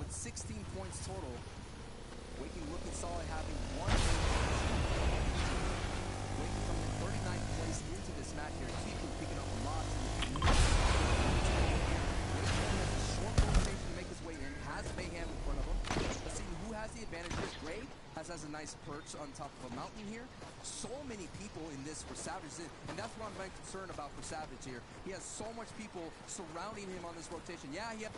with 16 points total. Waking looking solid, having one Waking coming in 39th place into this match here. Keeper picking up lots of Waking has a short rotation to make his way in, has Mayhem in front of him. Let's see who has the advantage here. Gray has a nice perch on top of a mountain here. So many people in this for Savage, and that's what I'm very concerned about for Savage here. He has so much people surrounding him on this rotation. Yeah, he has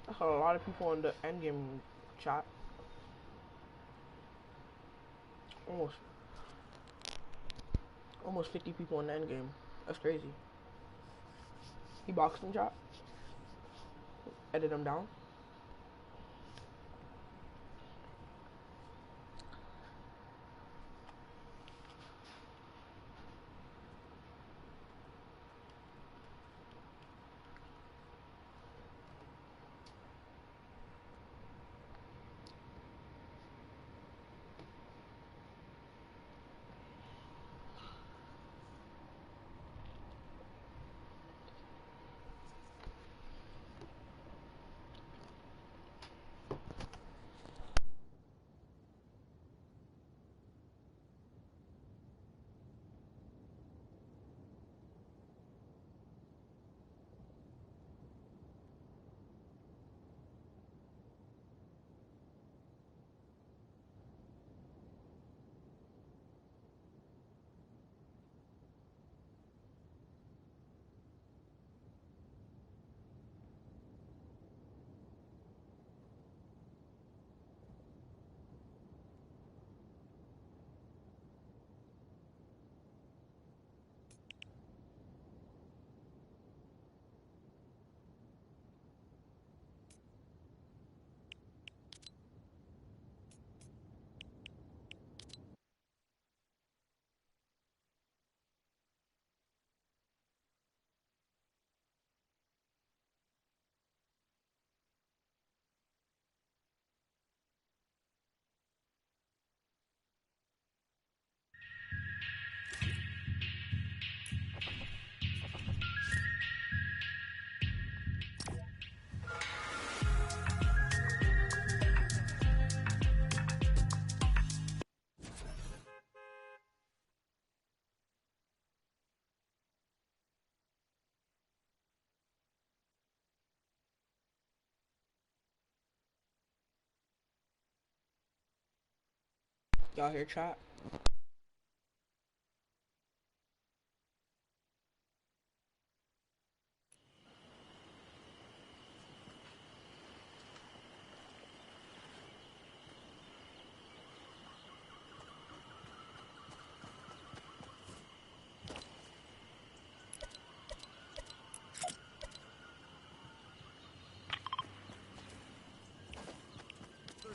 I saw a lot of people in the endgame chat. Almost 50 people in the endgame. That's crazy. He boxed in chat. Edit him down. Y'all hear chat?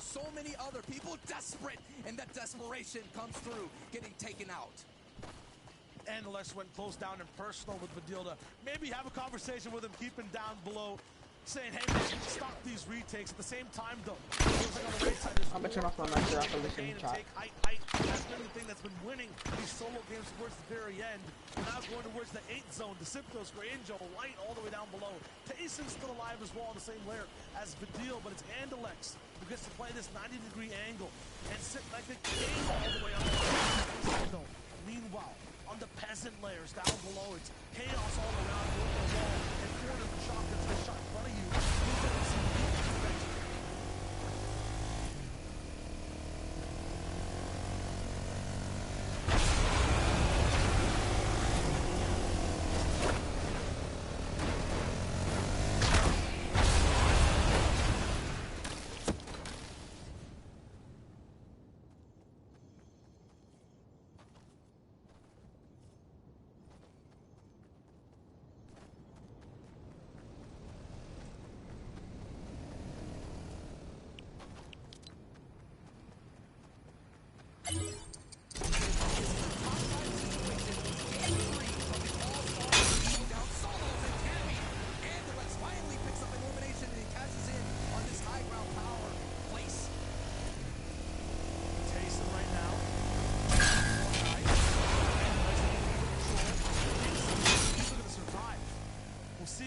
so many other people desperate, and that desperation comes through, getting taken out. Andalex went close down and personal with Vidil to maybe have a conversation with him, keep him down below, saying, hey, man, stop these retakes. At the same time, though, it looks like on the right side, I'm gonna turn off my mic so I can listen to chat. Height. That's been the thing that's been winning these solo games towards the very end. Now going towards the 8th zone. Deceptos, Granjo, Light all the way down below. Tayson's still alive as well on the same layer as Vidil, but it's Andalex who gets to play this 90-degree angle and sit like a king all the way up. Meanwhile, on the peasant layers down below, it's chaos all around, over the wall, and Ford of the shotguns get shot in front of you.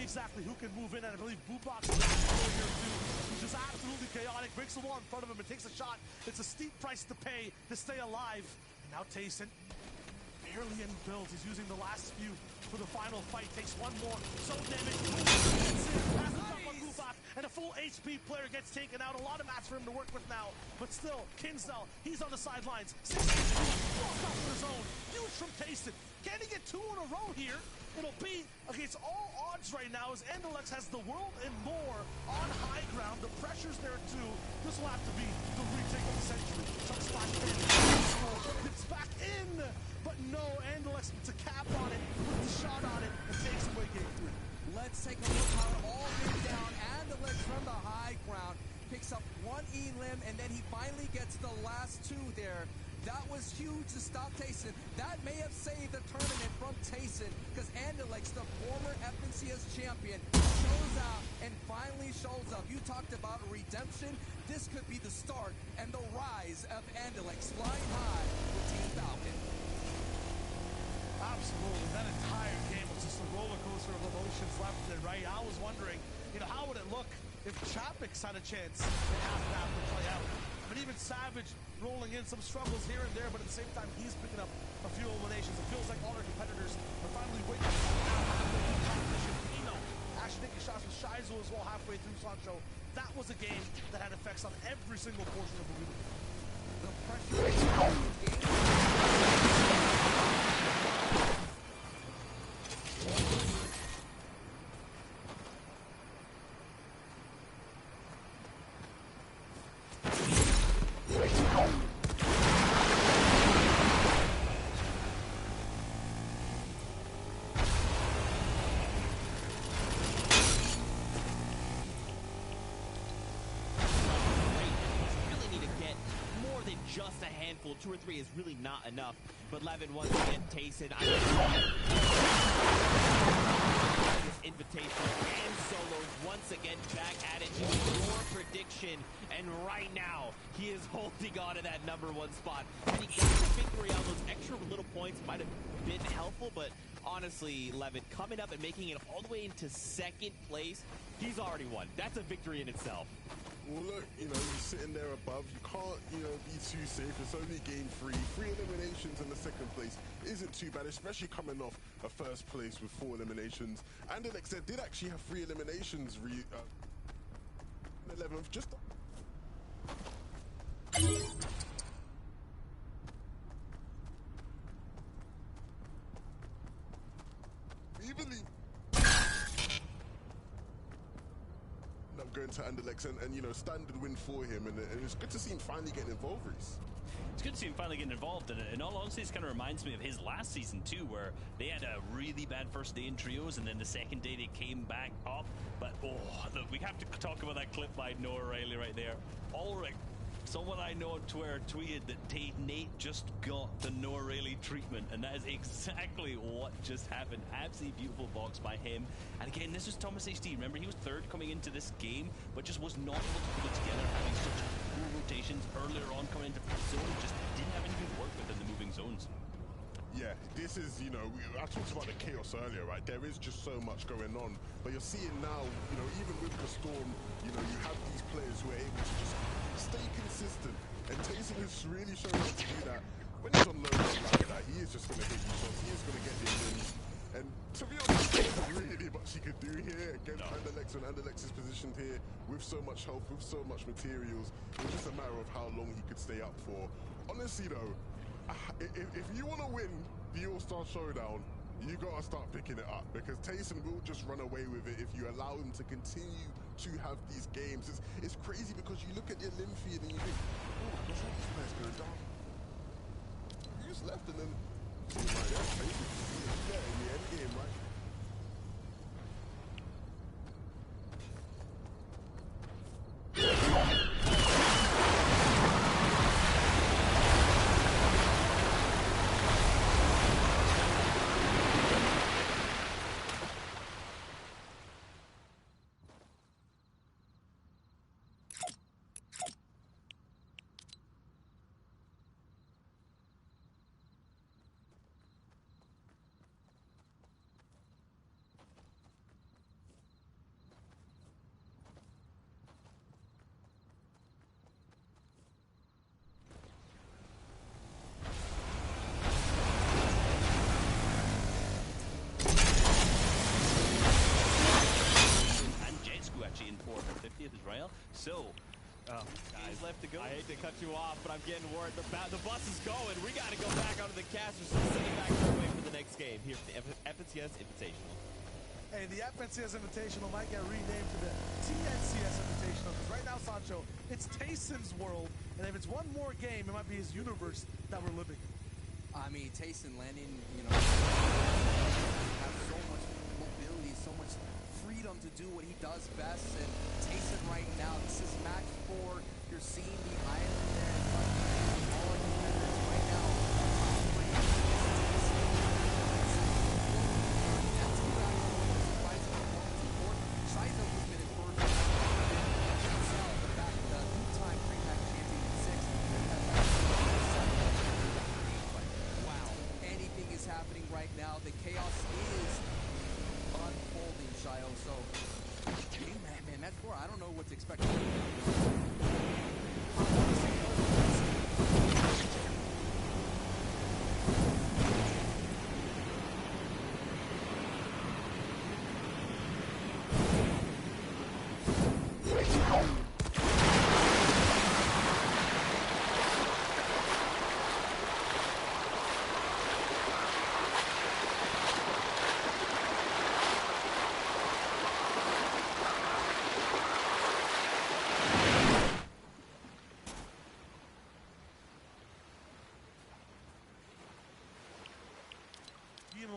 Exactly who can move in, and I believe Boobox is here too. He's just absolutely chaotic, breaks the wall in front of him and takes a shot. It's a steep price to pay to stay alive. And now Tayson, barely any builds. He's using the last few for the final fight. Takes one more. So damage. Has a jump on Boobox, and a full HP player gets taken out. A lot of mats for him to work with now. But still, Kinsell, he's on the sidelines. 6 walks out for his own. Huge from Tayson. Can he get 2 in a row here? It'll be against all odds right now as Andalex has the world and more on high ground. The pressure's there too. This will have to be the retake of the century. Chuck splash in. Gets back in. But no, Andalex puts a cap on it, puts a shot on it, and takes away game 3. Let's take a look how it all went down. Andalex from the high ground picks up 1 E-limb, and then he finally gets the last 2 there. That was huge to stop Tayson. That may have saved the tournament from Tayson because Andalex, the former FNCS champion, shows out and finally shows up. You talked about redemption. This could be the start and the rise of Andalex flying high with Team Falcon. Absolutely. That entire game was just a roller coaster of emotions left and right. I was wondering, how would it look if Chapix had a chance in half an hour to play out? But even Savage rolling in some struggles here and there, but at the same time, he's picking up a few eliminations. It feels like all our competitors are finally waiting for competition. Pino actually taking shots with Shizo as well halfway through Sancho. That was a game that had effects on every single portion of the week. The pressure is on the game. Just a handful, 2 or 3 is really not enough. But Levin once again, Tayson, this invitation and solos once again back at it. Your prediction, and right now he is holding on to that #1 spot. And he got the victory on those extra little points might have been helpful, but honestly, Levin coming up and making it all the way into 2nd place, he's already won. That's a victory in itself. Well, look, you're sitting there above. You can't, be too safe. It's only game 3. 3 eliminations in the 2nd place isn't too bad, especially coming off a 1st place with 4 eliminations. And Alex did actually have 3 eliminations. 11th, just. Evenly. Going to Andalex and standard win for him, and it's good to see him finally getting involved, Reese. It's good to see him finally getting involved, and in all honesty, this kind of reminds me of his last season too, where they had a really bad first day in trios, and then the 2nd day they came back up. But look, we have to talk about that clip by Noah Riley right there. Ulrich Someone I know on Twitter tweeted that Nate just got the no really treatment, and that is exactly what just happened. Absolutely beautiful box by him. And again, this was Thomas HD. Remember, he was third coming into this game, but just was not able to put it together, having such poor rotations earlier on coming into the zone. Just didn't have anything to work with in the moving zones. Yeah, this is, you know, I talked about the chaos earlier, right? There is just so much going on. But you're seeing now, you know, even with the Storm, you know, you have these players who are able to just stay consistent. And Taysom has really shown how to do that. When he's on low like that, he is just going to hit you shots. He is going to get the wins. And to be honest, there's not really much he could do here against Underlex, when Underlex is positioned here with so much health, with so much materials. It's just a matter of how long he could stay up for. Honestly, though, if you want to win the All-Star Showdown, you got to start picking it up, because Taysom will just run away with it if you allow him to continue to have these games. It's crazy because you look at the Olympian and you think, oh my gosh, this player's going down. He just left, and then right there, Taysom, yeah, in the end game, right? So, guys left to go. I hate to cut you off, but I'm getting word the bus is going. We got to go back onto the casters and send it back our way for the next game here for the FNCS Invitational. Hey, the FNCS Invitational might get renamed to the TNCS Invitational, because right now, Sancho, it's Tayson's world, and if it's one more game, it might be his universe that we're living in. I mean, Tayson landing, you know, has so much mobility, so much freedom to do what he does best, and Tayson right now, this is match 4. You're seeing the island there in front of you. All our competitors right now. That's who actually fights for the support. Shiza was been in first. Himself, back in the two-time pre-match champion in 6. Wow, anything is happening right now. The chaos is unfolding, Shio. So, hey, man, that's 4. I don't know what to expect.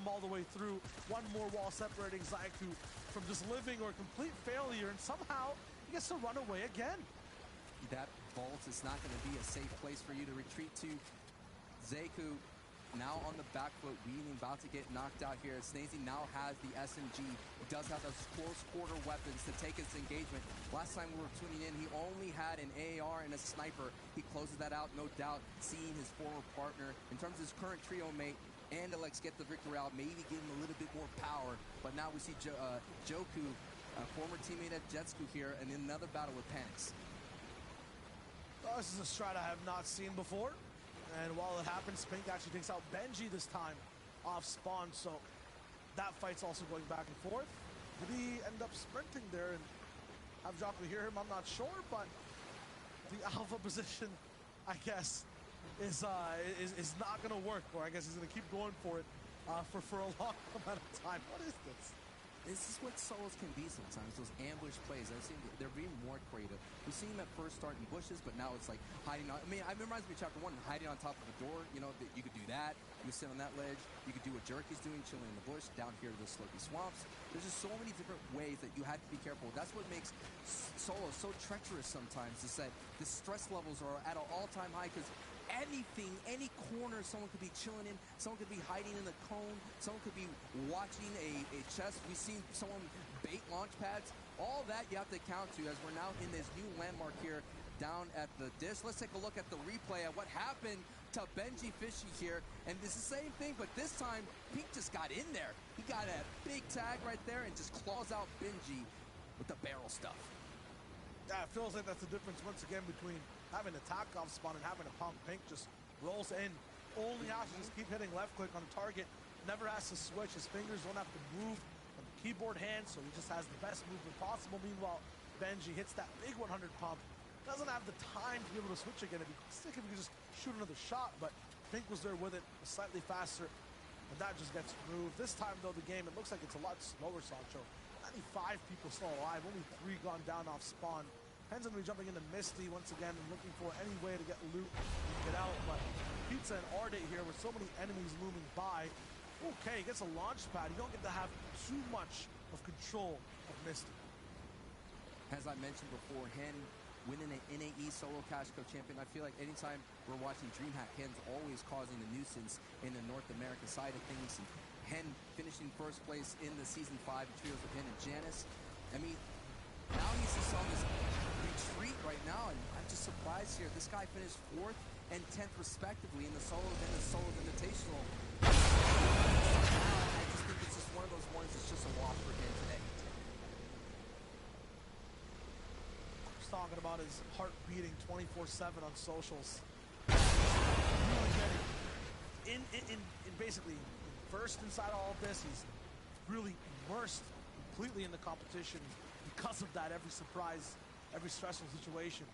All the way through. One more wall separating Zaiku from just living or complete failure, and somehow he gets to run away again. That vault is not going to be a safe place for you to retreat to. Zaiku now on the back foot, being about to get knocked out here. Snazy now has the SMG. He does have those close quarter weapons to take his engagement. Last time we were tuning in, he only had an AR and a sniper. He closes that out, no doubt, seeing his former partner. In terms of his current trio mate, and Alex get the victory out, maybe give him a little bit more power. But now we see Joku, former teammate at Jetsku here, and in another battle with Panics. Oh, this is a strat I have not seen before. And while it happens, Pink actually takes out Benji this time off spawn. So that fight's also going back and forth. Did he end up sprinting there and have Joku hear him? I'm not sure, but the alpha position, I guess, is not going to work, or I guess he's going to keep going for it for a long amount of time. What is this? this is what solos can be sometimes, those ambush plays. I've seen they're being more creative. We've seen them at first start in bushes, but now it's like hiding on, I mean, it reminds me of Chapter 1, hiding on top of a door. You know, that you could do that. You could sit on that ledge. You could do what Jerky's doing, chilling in the bush, down here in the slopey swamps. There's just so many different ways that you have to be careful. That's what makes solos so treacherous sometimes, is that the stress levels are at an all-time high, because anything, any corner someone could be chilling in, someone could be hiding in the cone, someone could be watching a chest. We've seen someone bait launch pads. All that you have to account to, as we're now in this new landmark here down at the disc. Let's take a look at the replay of what happened to Benji Fishy here. And it's the same thing, but this time Pete just got in there. He got a big tag right there and just claws out Benji with the barrel stuff. Yeah, it feels like that's the difference once again between having a tack off spawn and having a pump. Pink just rolls in. Only has to just keep hitting left click on the target. Never has to switch. His fingers don't have to move on the keyboard hand, so he just has the best movement possible. Meanwhile, Benji hits that big 100 pump. Doesn't have the time to be able to switch again. It'd be sick if he could just shoot another shot, but Pink was there with it, slightly faster, and that just gets removed. This time, though, the game, it looks like it's a lot slower, Sancho. 95 people still alive, only 3 gone down off spawn. Penn's gonna be jumping into Misty once again and looking for any way to get loot and get out, but Pizza and Ardate here with so many enemies looming by. Okay, he gets a launch pad. You don't get to have too much of control of Misty. As I mentioned before, Hen winning an NAE Solo Cash Cup champion. I feel like anytime we're watching DreamHack, Hen's always causing a nuisance in the North American side of things. And Hen finishing first place in the Season 5 trios with Hen and Janice. I mean, now he's just on this retreat right now, and I'm just surprised here. This guy finished 4th and 10th respectively in the Solos and the Solos Invitational. I just think it's just one of those ones that's just a wash for him today. Talking about his heart beating 24/7 on socials. Really getting in basically versed inside all of this. He's really immersed completely in the competition. Because of that, every surprise, every stressful situation,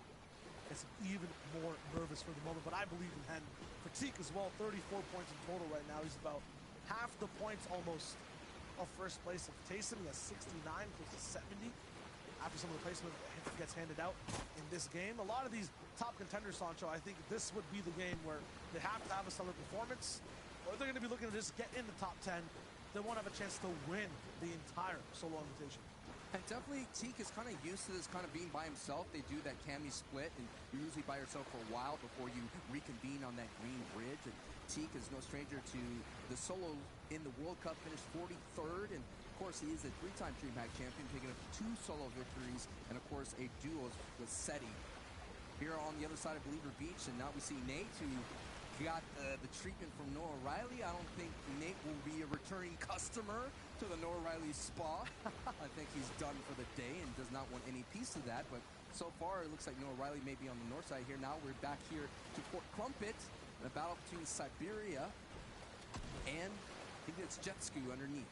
it's even more nervous for the moment. But I believe in Hen. Critique as well, 34 points in total right now. He's about half the points almost of first place of Taysom. He has 69, close to 70. After some of the placement gets handed out in this game. A lot of these top contenders, Sancho, I think this would be the game where they have to have a stellar performance, or they're going to be looking to just get in the top 10. They won't have a chance to win the entire solo invitation. And definitely, Teak is kind of used to this kind of being by himself. They do that Cammy split, and you're usually by yourself for a while before you reconvene on that green bridge. And Teak is no stranger to the solo in the World Cup, finished 43rd, and of course he is a 3-time DreamHack champion, picking up 2 solo victories, and of course a duo with Seti. Here on the other side of Believer Beach, and now we see Nate, who got the treatment from Noah Riley. I don't think Nate will be a returning customer to the Noah Riley spa. I think he's done for the day and does not want any piece of that, but so far it looks like Noah Riley may be on the north side here. Now we're back here to Fort Crumpet, in a battle between Siberia and I think it's Jetsku underneath.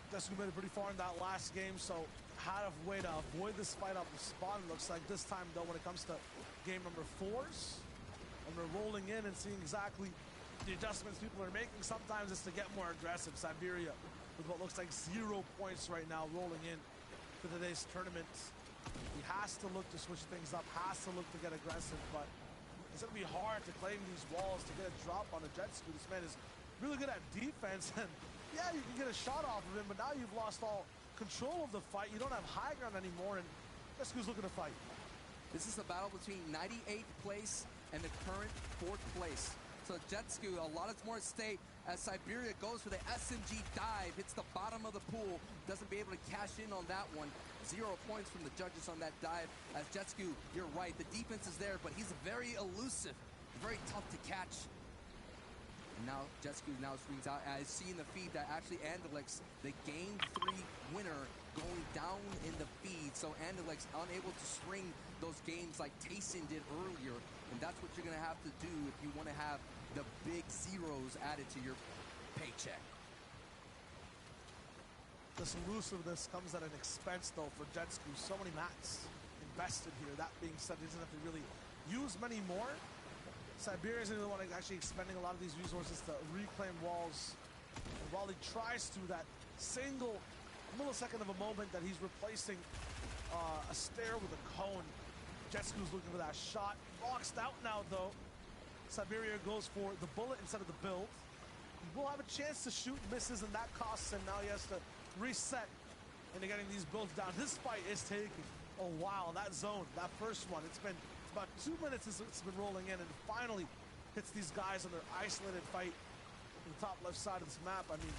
Jetsku made it pretty far in that last game, so had a way to avoid this fight off the spawn. Looks like this time, though, when it comes to game number 4s, and we're rolling in and seeing exactly the adjustments people are making. Sometimes it's to get more aggressive. Siberia with what looks like 0 points right now, rolling in for today's tournament. He has to look to switch things up, has to look to get aggressive, but it's going to be hard to claim these walls to get a drop on a Jetsku. This man is really good at defense, and yeah, you can get a shot off of him, but now you've lost all control of the fight. You don't have high ground anymore, and Jetsku's looking to fight. This is a battle between 98th place and the current 4th place. So Jetsku, a lot more at stake as Siberia goes for the SMG dive, hits the bottom of the pool, doesn't be able to cash in on that one. 0 points from the judges on that dive. As Jetsku, you're right, the defense is there, but he's very elusive, very tough to catch. And now Jetsku now swings out. I see in the feed that actually Andalex, the game 3 winner, going down in the feed. So Andalex unable to string those games like Tayson did earlier. And that's what you're going to have to do if you want to have the big zeros added to your paycheck. This elusiveness comes at an expense, though, for Jetsku. So many mats invested here. That being said, he doesn't have to really use many more. Siberia is the one actually expending a lot of these resources to reclaim walls and while he tries to, that single millisecond of a moment that he's replacing a stair with a cone. Jetsku's looking for that shot. Boxed out now, though. Siberia goes for the bullet instead of the build. He will have a chance to shoot, misses, and that costs him. Now he has to reset into getting these builds down. This fight is taking a while. That zone, that first one, it's about 2 minutes since it's been rolling in, and finally hits these guys on their isolated fight in the top left side of this map. I mean,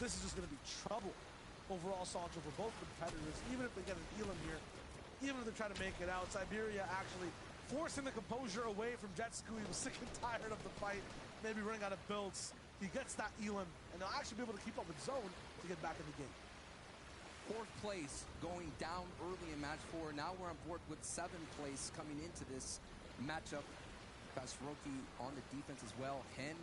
this is just going to be trouble overall, Sancho, for both competitors, even if they get an Elam here, even if they try to make it out. Siberia actually forcing the composure away from Jetsku. He was sick and tired of the fight, maybe running out of builds. He gets that Elam, and they'll actually be able to keep up with zone to get back in the game. 4th place going down early in match 4. Now we're on board with 7th place coming into this matchup. Kashiroki on the defense as well. Hen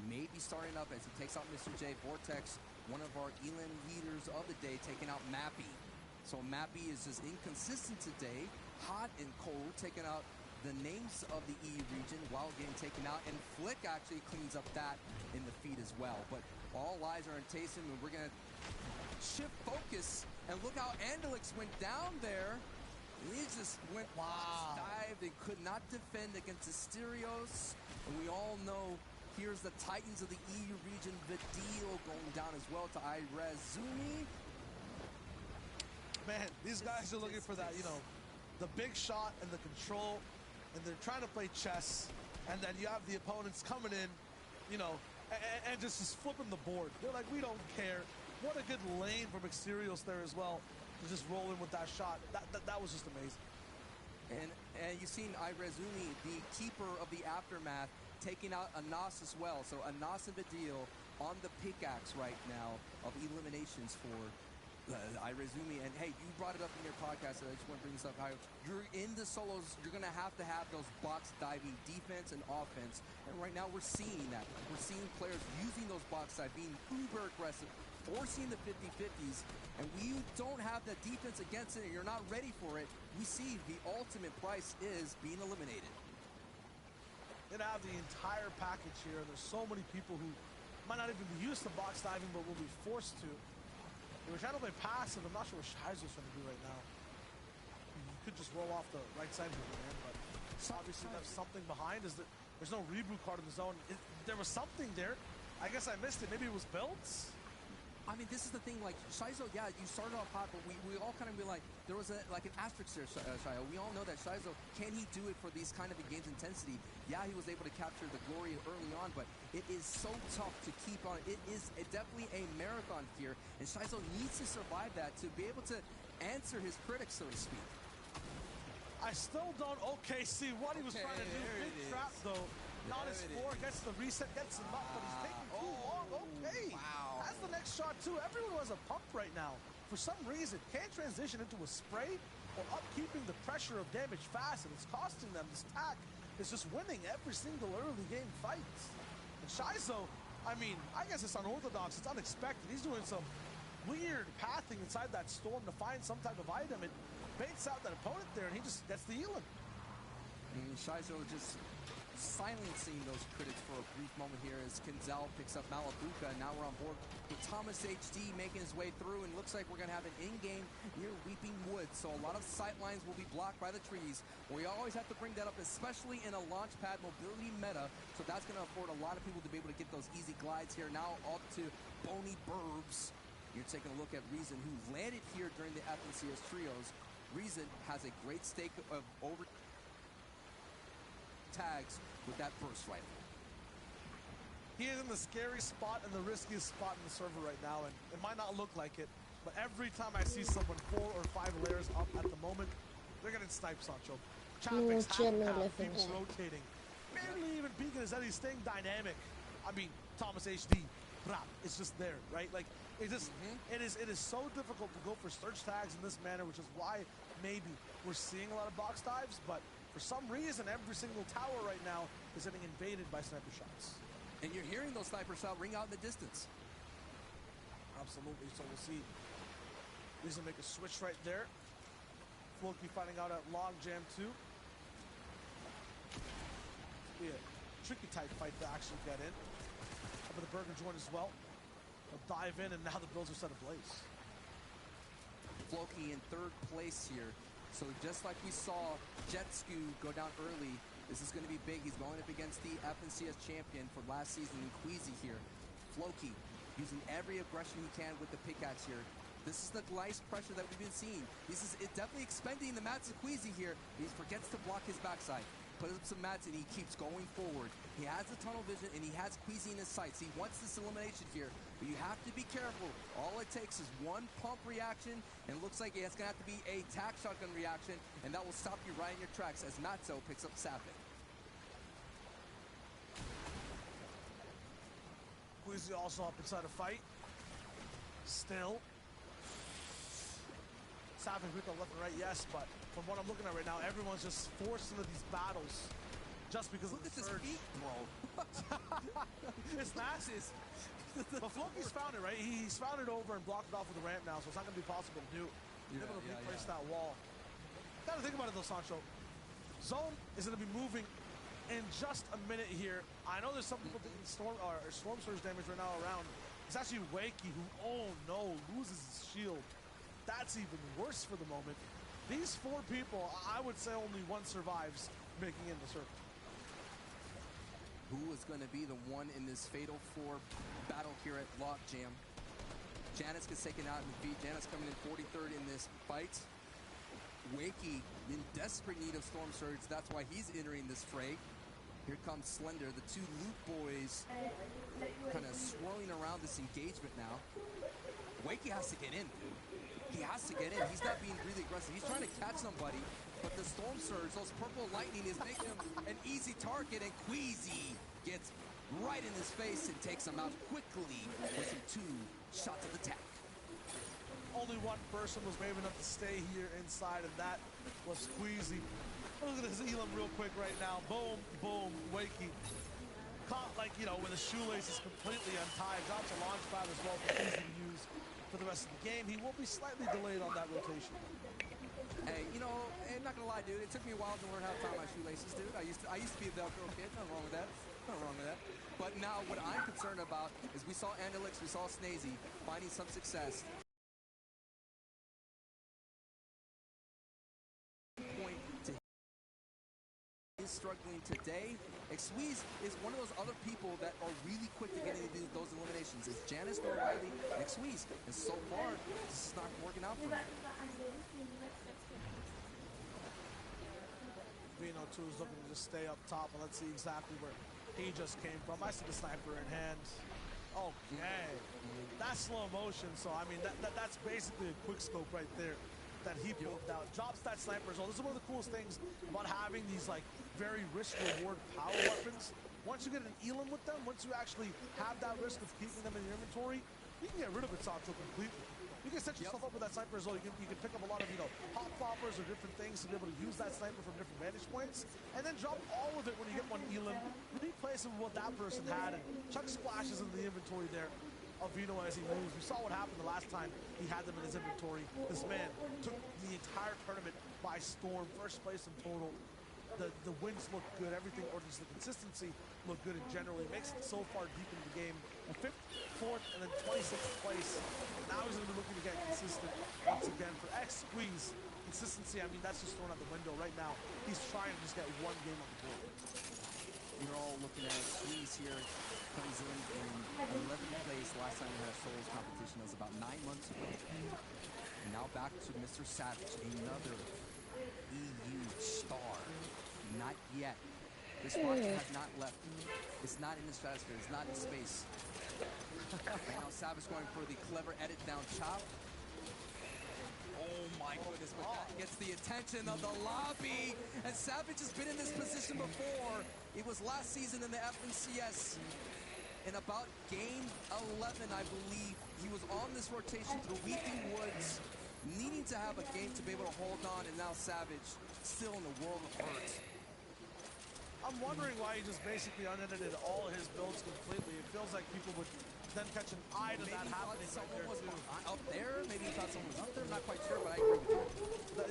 may be starting up as he takes out Mr. J. Vortex, one of our Elam leaders of the day, taking out Mappy. So Mappy is just inconsistent today. Hot and cold, taking out the names of the E region while getting taken out. And Flick actually cleans up that in the feed as well. But all eyes are on Taysom, and we're going to shift focus. And look how Andelix went down there. He just went dived and could not defend against Asterios. And we all know here's the Titans of the EU region, Vidil going down as well to Irezumi. Man, these guys are looking for that, you know, the big shot and the control, and they're trying to play chess, and then you have the opponents coming in, you know, and just flipping the board. They're like, we don't care. What a good lane from Asterios there as well, to just roll in with that shot. That was just amazing. And you've seen Irezumi, the keeper of the Aftermath, taking out Anas as well. So Anas and Vidil on the pickaxe right now of eliminations for Irezumi. And hey, you brought it up in your podcast, so I just want to bring this up. You're in the solos, you're going to have those box diving defense and offense. And right now we're seeing that. We're seeing players using those box dive, being uber aggressive, forcing the 50-50s. And we don't have that defense against it, and you're not ready for it. We see the ultimate price is being eliminated. Gonna have the entire package here. There's so many people who might not even be used to box diving, but will be forced to. They were trying to play passive. I'm not sure what Shizo's trying to do right now. You could just roll off the right side here, man, but obviously that's something behind. Is that there's no reboot card in the zone. There was something there. I guess I missed it. Maybe it was builds. I mean, this is the thing, like, Shizo, yeah, you started off hot, but we all kind of be like, there was like an asterisk there, Shizo. We all know that Shizo, can he do it for these kind of a game's intensity? Yeah, he was able to capture the glory early on, but it is so tough to keep on. It is definitely a marathon here, and Shizo needs to survive that to be able to answer his critics, so to speak. I still don't see what he was trying to do. Big trap, though. Not his 4, gets the reset, gets him up, but he's taking too long. Okay. Wow. Has the next shot, too. Everyone has a pump right now. For some reason, can't transition into a spray or upkeeping the pressure of damage fast, and it's costing them. This tack is just winning every single early game fights. And Shizo, I mean, I guess it's unorthodox. It's unexpected. He's doing some weird pathing inside that storm to find some type of item. It baits out that opponent there, and he just gets the Elam. And Shizo just silencing those critics for a brief moment here as Kinzel picks up Malabuka. Now we're on board with Thomas HD making his way through, and looks like we're going to have an in-game near Weeping Woods. So a lot of sight lines will be blocked by the trees. We always have to bring that up, especially in a launch pad mobility meta. So that's going to afford a lot of people to be able to get those easy glides here. Now up to Bony Burbs. You're taking a look at Reason, who landed here during the FNCS Trios. Reason has a great stake of over tags with that burst rifle. He is in the scary spot and the riskiest spot in the server right now, and it might not look like it, but every time I see someone 4 or 5 layers up at the moment, they're getting sniped, Sancho. Traffic's half, people rotating. Barely even peeking his head, he's staying dynamic. I mean, Thomas HD, it's just there, right? Like, it just, it is so difficult to go for search tags in this manner, which is why maybe we're seeing a lot of box dives, but for some reason, every single tower right now is getting invaded by sniper shots. And you're hearing those sniper shots ring out in the distance. Absolutely, so we'll see. Reason make a switch right there. Floki finding out at Log Jam 2. Be a tricky type fight to actually get in. Up with the Burger joint as well. They'll dive in, and now the builds are set ablaze. Floki in third place here. So just like we saw Jetsku go down early, this is going to be big. He's going up against the FNCS champion from last season in Queasy here. Floki using every aggression he can with the pickaxe here. This is the nice pressure that we've been seeing. This is definitely expending the mats of Queasy here. He forgets to block his backside. Puts up some mats and he keeps going forward. He has the tunnel vision and he has Queasy in his sights. He wants this elimination here, but you have to be careful. All it takes is one pump reaction, and it looks like it's gonna have to be a tack shotgun reaction, and that will stop you right in your tracks as Matzo picks up Sapin. Queasy also up inside a fight. Still. Sapin picked up left and right, yes, but from what I'm looking at right now, everyone's just forced into these battles just because Look of at the this surge. feet, bro. It's massive. But Floki's found it, right? He's found it over and blocked it off with the ramp now, so it's not going to be possible to do. He's able to replace that wall. Gotta think about it though, Sancho. Zone is going to be moving in just a minute here. I know there's some people taking storm surge damage right now around. It's actually Wakey who, oh no, loses his shield. That's even worse for the moment. These four people, I would say only one survives making it in the circle. Who is going to be the one in this Fatal 4 battle here at Lockjam? Janus gets taken out in the feet. Janus coming in 43rd in this fight. Wakey in desperate need of Storm Surge. That's why he's entering this fray. Here comes Slender, the two Loot boys kind of swirling around this engagement now. Wakey has to get in, dude. He has to get in. He's not being really aggressive. He's trying to catch somebody, but the Storm Surge, those purple lightning is making him an easy target, and Queasy gets right in his face and takes him out quickly with some 2 shots of attack. Only one person was brave enough to stay here inside, and that was Queasy. Look at this Elam real quick right now. Boom, boom, Wakey. Caught like, you know, when the shoelace is completely untied. Drops a launch pad as well for Queasy to use for the rest of the game. He will be slightly delayed on that rotation. Hey, you know, I'm not gonna lie, dude. It took me a while to learn how to tie my shoelaces, dude. I used to be a Velcro kid. Nothing wrong with that. Nothing wrong with that. But now, what I'm concerned about is we saw Andalix, we saw Snazy finding some success. Point to is struggling today. Xweez is one of those other people that are really quick to get into those eliminations. It's Janus, O'Reilly, and Xweez. And so far, this is not working out for him. Vino 2 is looking to just stay up top, and let's see exactly where he just came from. I see the sniper in hand. Okay. That's slow motion, so I mean, that's basically a quick scope right there that he pulled out. Drops that sniper as well. This is one of the coolest things about having these like very risk-reward power weapons. Once you get an Elam with them, once you actually have that risk of keeping them in your inventory, you can get rid of it, Sancho, completely. You can set yourself up with that sniper as well. You can pick up a lot of, you know, hop poppers or different things to be able to use that sniper from different vantage points, and then drop all of it when you get one Elam, replace it with what that person had, and chuck splashes into the inventory there of Vino as he moves. We saw what happened the last time he had them in his inventory. This man took the entire tournament by storm. First place in total. The wins look good. Everything, or just the consistency, looked good in general. He makes it so far deep into the game. A 5th, 4th, and then 26th place. Now he's going to be looking to get consistent once again. For Xweez, consistency, I mean, that's just thrown out the window right now. He's trying to just get one game on the board. You're all looking at Xweez here. Comes in 11th place. Last time we had a Souls competition, that was about 9 months ago. And now back to Mr. Savage, another EU star. Not yet. This rocket has not left. It's not in the stratosphere. It's not in space. Right now, Savage going for the clever edit down chop. Oh my goodness, but that gets the attention of the lobby. And Savage has been in this position before. It was last season in the FNCS. In about game 11, I believe, he was on this rotation through Weeping Woods, needing to have a game to be able to hold on, and now Savage still in the world of hurt. I'm wondering why he just basically unedited all his builds completely. It feels like people would then catch an eye to that happening right there too. Up there, maybe he thought someone was up there, I'm not quite sure, but I agree with you.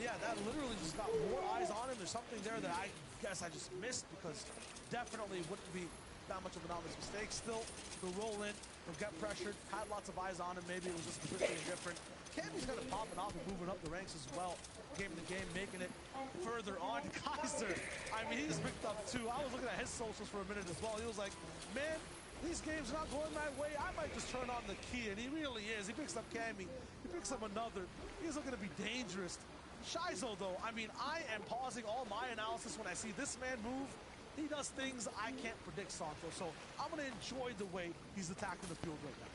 Yeah, that literally just got more eyes on him. There's something there that I guess I just missed, because definitely wouldn't be that much of an obvious mistake. Still, the roll in He'll get pressured, had lots of eyes on him, maybe it was just completely indifferent. Cammy's kind of popping off and moving up the ranks as well. Game to game, making it further on. Kaiser, I mean, he's picked up two. I was looking at his socials for a minute as well. He was like, man, these games are not going my way. I might just turn on the key, and he really is. He picks up Cammy. He picks up another. He's looking to be dangerous. Shizo, though, I mean, I am pausing all my analysis when I see this man move. He does things I can't predict, Sancho. So I'm going to enjoy the way he's attacking the field right now.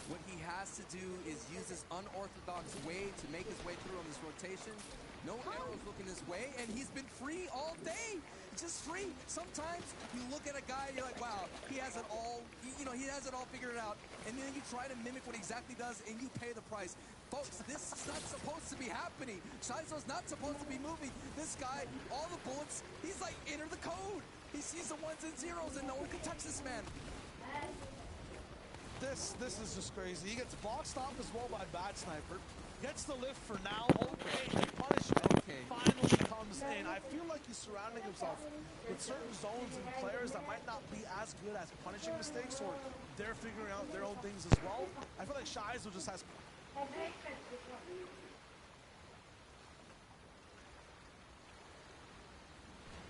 What he has to do is use this unorthodox way to make his way through on this rotation. No arrows looking his way, and he's been free all day. Just free. Sometimes you look at a guy and you're like, wow, he has it all, he has it all figured out. And then you try to mimic what he exactly does, and you pay the price. Folks, this is not supposed to be happening. Shizo's not supposed to be moving. This guy, all the bullets, he's like, enter the code. He sees the ones and zeros, and no one can touch this man. This is just crazy. He gets boxed off as well by Bad Sniper. Gets the lift for now. Okay, punishment finally comes in. I feel like he's surrounding himself with certain zones and players that might not be as good as punishing mistakes, or they're figuring out their own things as well. I feel like Shizo just has...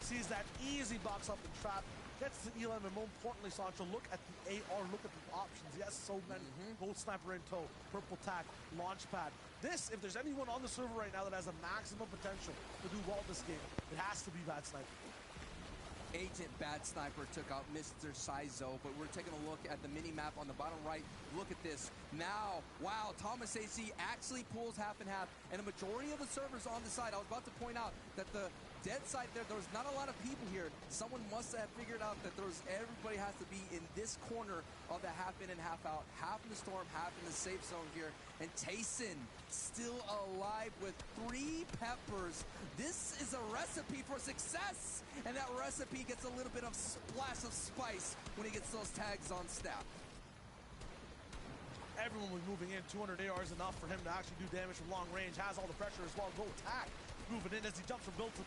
sees that easy box up and trap. Gets the Elam, and more importantly, Sancho, look at the AR, look at the options. He has so many. Gold Sniper in tow, Purple Tack, Launchpad. This, if there's anyone on the server right now that has a maximum potential to do well this game, it has to be Bad Sniper. Agent Bad Sniper took out Mr. Shizo, but we're taking a look at the mini-map on the bottom right. Look at this. Now, wow, Thomas AC actually pulls half and half, and a majority of the servers on the side. I was about to point out that the dead side there was not a lot of people here. Someone must have figured out that everybody has to be in this corner of the half in and half out. Half in the storm, half in the safe zone here. And Tayson still alive with 3 peppers. This is a recipe for success. And that recipe gets a little bit of splash of spice when he gets those tags on staff. Everyone was moving in. 200 AR is enough for him to actually do damage from long range. Has all the pressure as well. Go attack. Moving in as he jumps from build to...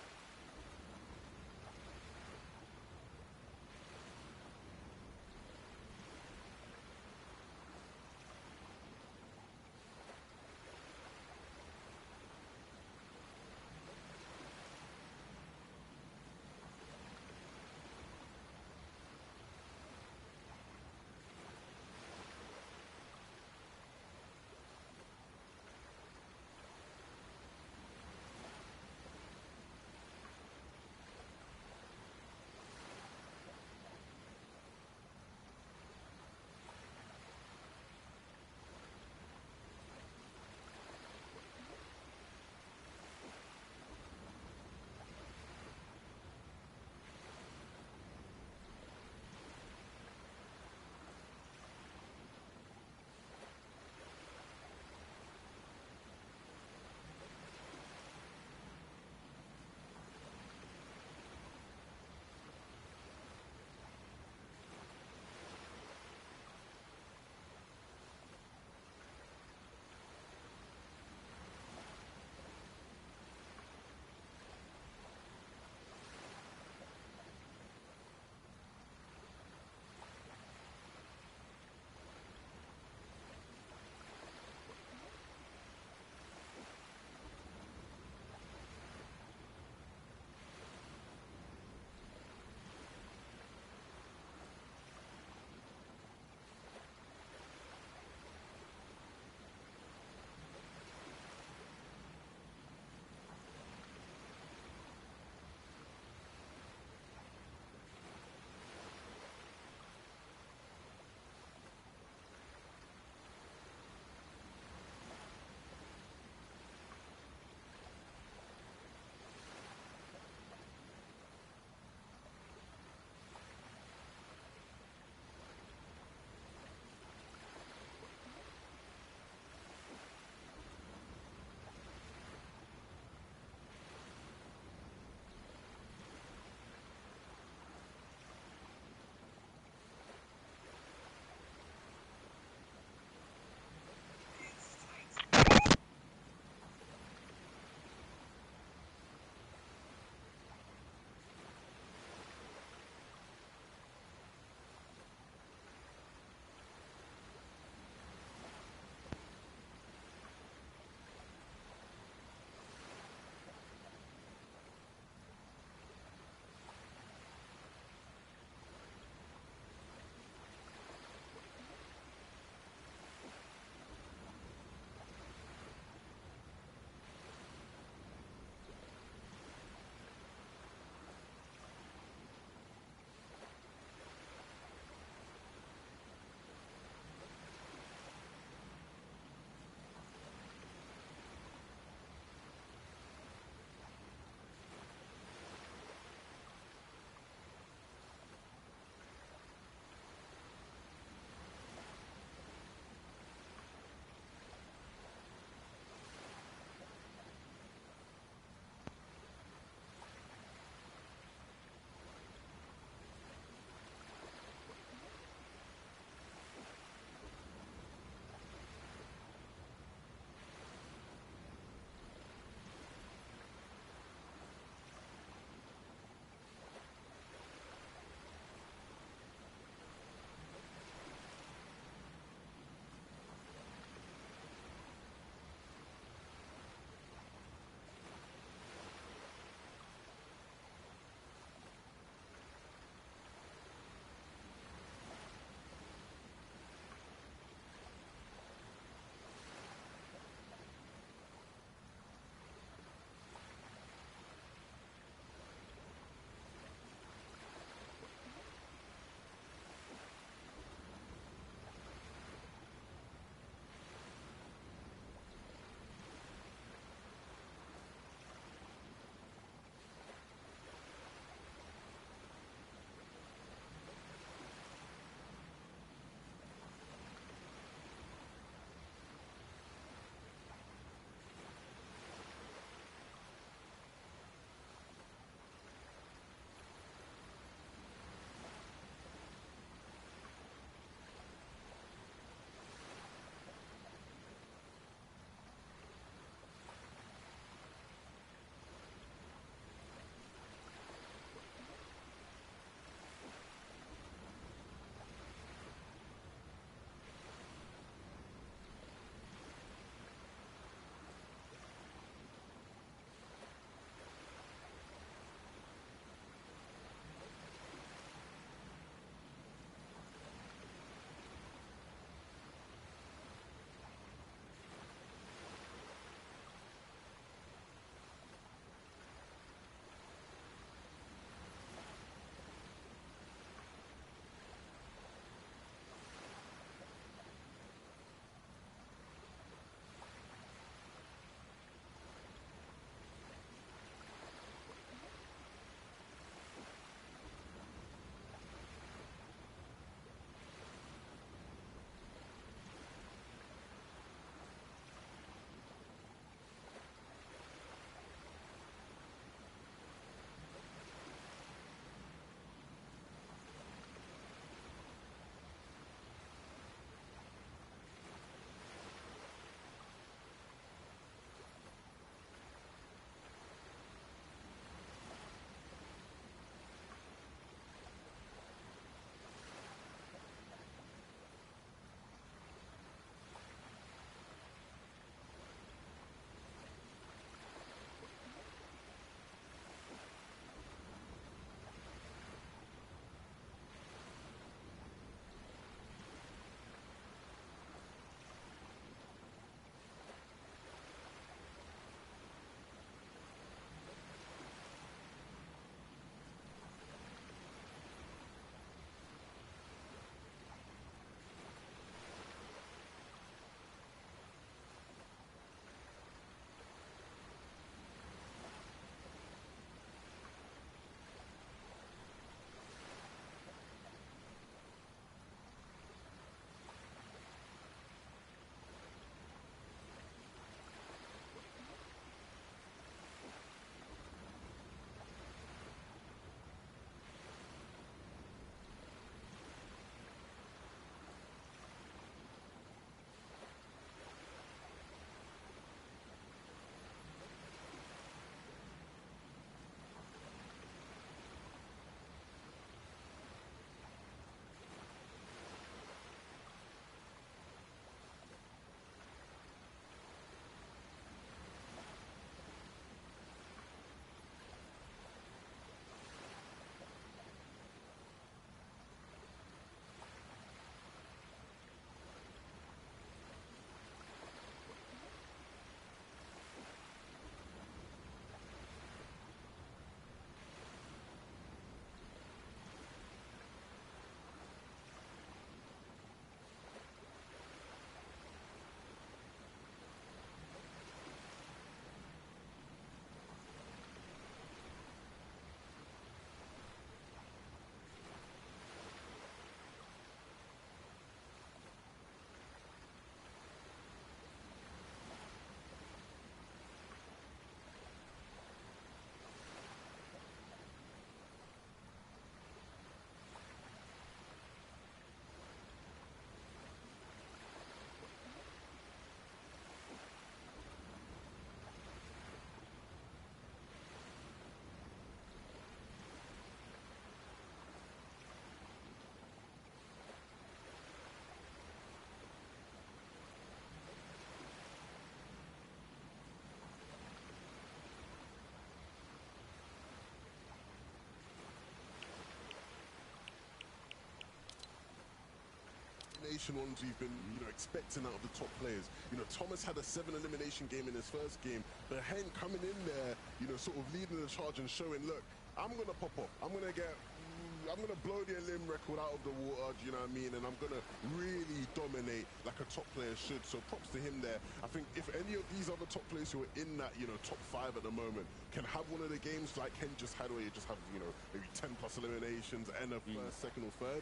elimination ones we've been, expecting out of the top players. Thomas had a 7 elimination game in his first game, but Hen coming in there, sort of leading the charge and showing, look, I'm gonna pop off. I'm gonna blow the elim record out of the water, do you know what I mean? And I'm gonna really dominate like a top player should. So props to him there. I think if any of these other top players who are in that, top 5 at the moment can have one of the games like Hen just had, where you just have, maybe 10 plus eliminations and a first, second or third,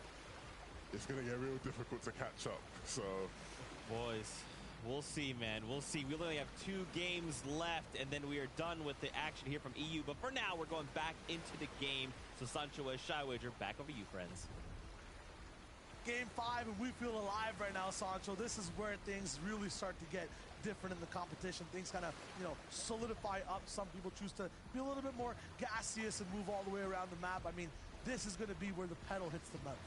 it's gonna get real difficult to catch up. So, boys, we'll see, man. We'll see. We only have 2 games left, and then we are done with the action here from EU. But for now, we're going back into the game. So Sancho as Shy Wager, back over you, friends. Game 5, and we feel alive right now, Sancho. This is where things really start to get different in the competition. Things kind of, solidify up. Some people choose to be a little bit more gaseous and move all the way around the map. I mean, this is going to be where the pedal hits the metal.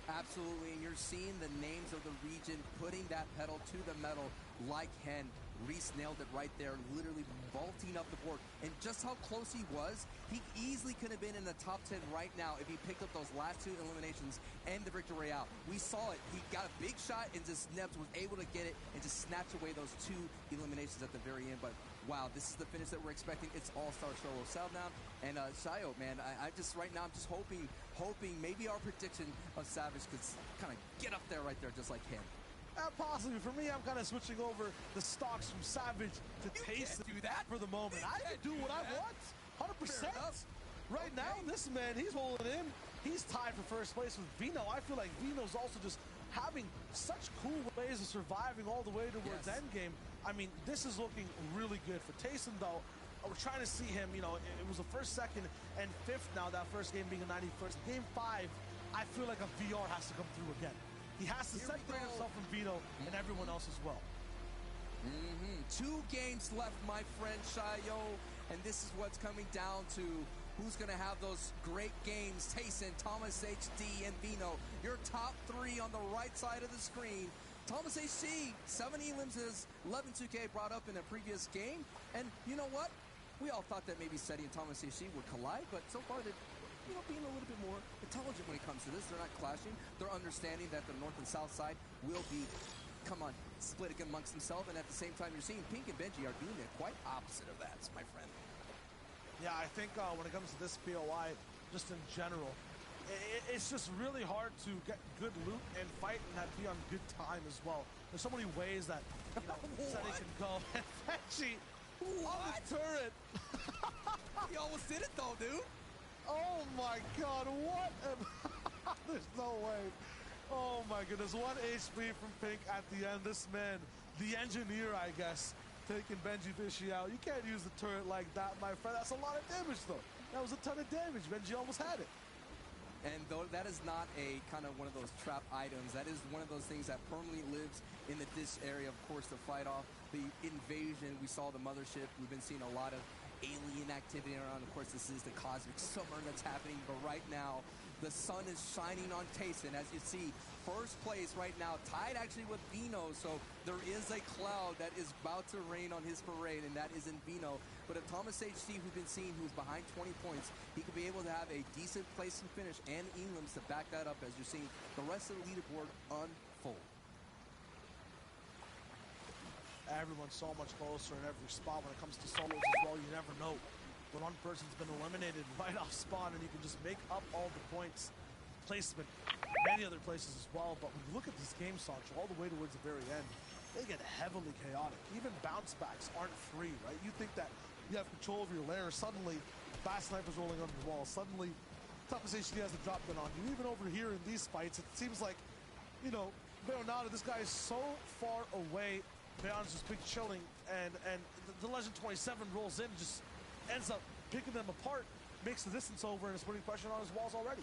Absolutely, and you're seeing the names of the region putting that pedal to the metal like Hen. Reese nailed it right there, literally vaulting up the board. And just how close he was, he easily could have been in the top 10 right now if he picked up those last 2 eliminations and the victory royale. We saw it. He got a big shot and just was able to get it and just snatch away those 2 eliminations at the very end. But wow, this is the finish that we're expecting. It's all-star solo Showdown. And Shayo, man, I'm just hoping maybe our prediction of Savage could kind of get up there right there just like him. Possibly. For me, I'm kind of switching over the stocks from Savage to Taste. Do that for the moment. I can do what I want. 100%. Right now, this man, he's holding in. He's tied for first place with Vino. I feel like Vino's also just having such cool ways of surviving all the way towards endgame. I mean, this is looking really good for Tayson, though. We're trying to see him, it was the first, second, and fifth now, that first game being a 91st. Game 5, I feel like a VR has to come through again. He has to separate himself from Vito and everyone else as well. 2 games left, my friend Shayo, and this is what's coming down to who's going to have those great games. Tayson, Thomas HD, and Vino. Your top 3 on the right side of the screen. Thomas HD, 7 elims, 11 2K brought up in a previous game. And you know what? We all thought that maybe Seti and Thomas HD would collide, but so far they're being a little bit more intelligent when it comes to this. They're not clashing. They're understanding that the north and south side will be, split amongst themselves. And at the same time, you're seeing Pink and Benji are doing the quite opposite of that, my friend. Yeah, I think when it comes to this POI, just in general, it's just really hard to get good loot and fight and be on good time as well. There's so many ways that Seti can go. And Benji on the turret. He almost did it though, dude. Oh my God, what? There's no way. Oh my goodness, 1 HP from Pink at the end. This man, the engineer, I guess, taking Benji Fishy out. You can't use the turret like that, my friend. That's a lot of damage, though. That was a ton of damage. Benji almost had it. And though that is not a kind of one of those trap items, that is one of those things that permanently lives in the dish area, of course, to fight off the invasion. We saw the mothership. We've been seeing a lot of alien activity around. Of course, this is the cosmic summer that's happening, but right now the sun is shining on Tayson. As you see, first place right now, tied actually with Vino, so there is a cloud that is about to rain on his parade, and that is in Vino. But if Thomas HD, who's been seen, who's behind 20 points, he could be able to have a decent place and finish and elims to back that up as you're seeing the rest of the leaderboard unfold. Everyone's so much closer in every spot when it comes to solos as well. You never know when one person's been eliminated right off spawn and you can just make up all the points. Placement, many other places as well. But when you look at these games, Sancho, all the way towards the very end, they get heavily chaotic. Even bounce backs aren't free, right? You think that you have control of your lair. Suddenly, Fast Sniper's rolling under the wall. Suddenly, Thomas HD has the drop gun on you. Even over here in these fights, it seems like, Leonardo, this guy is so far away. Beyond's just big chilling, and the Legend 27 rolls in, just ends up picking them apart, makes the distance over, and is putting pressure on his walls already.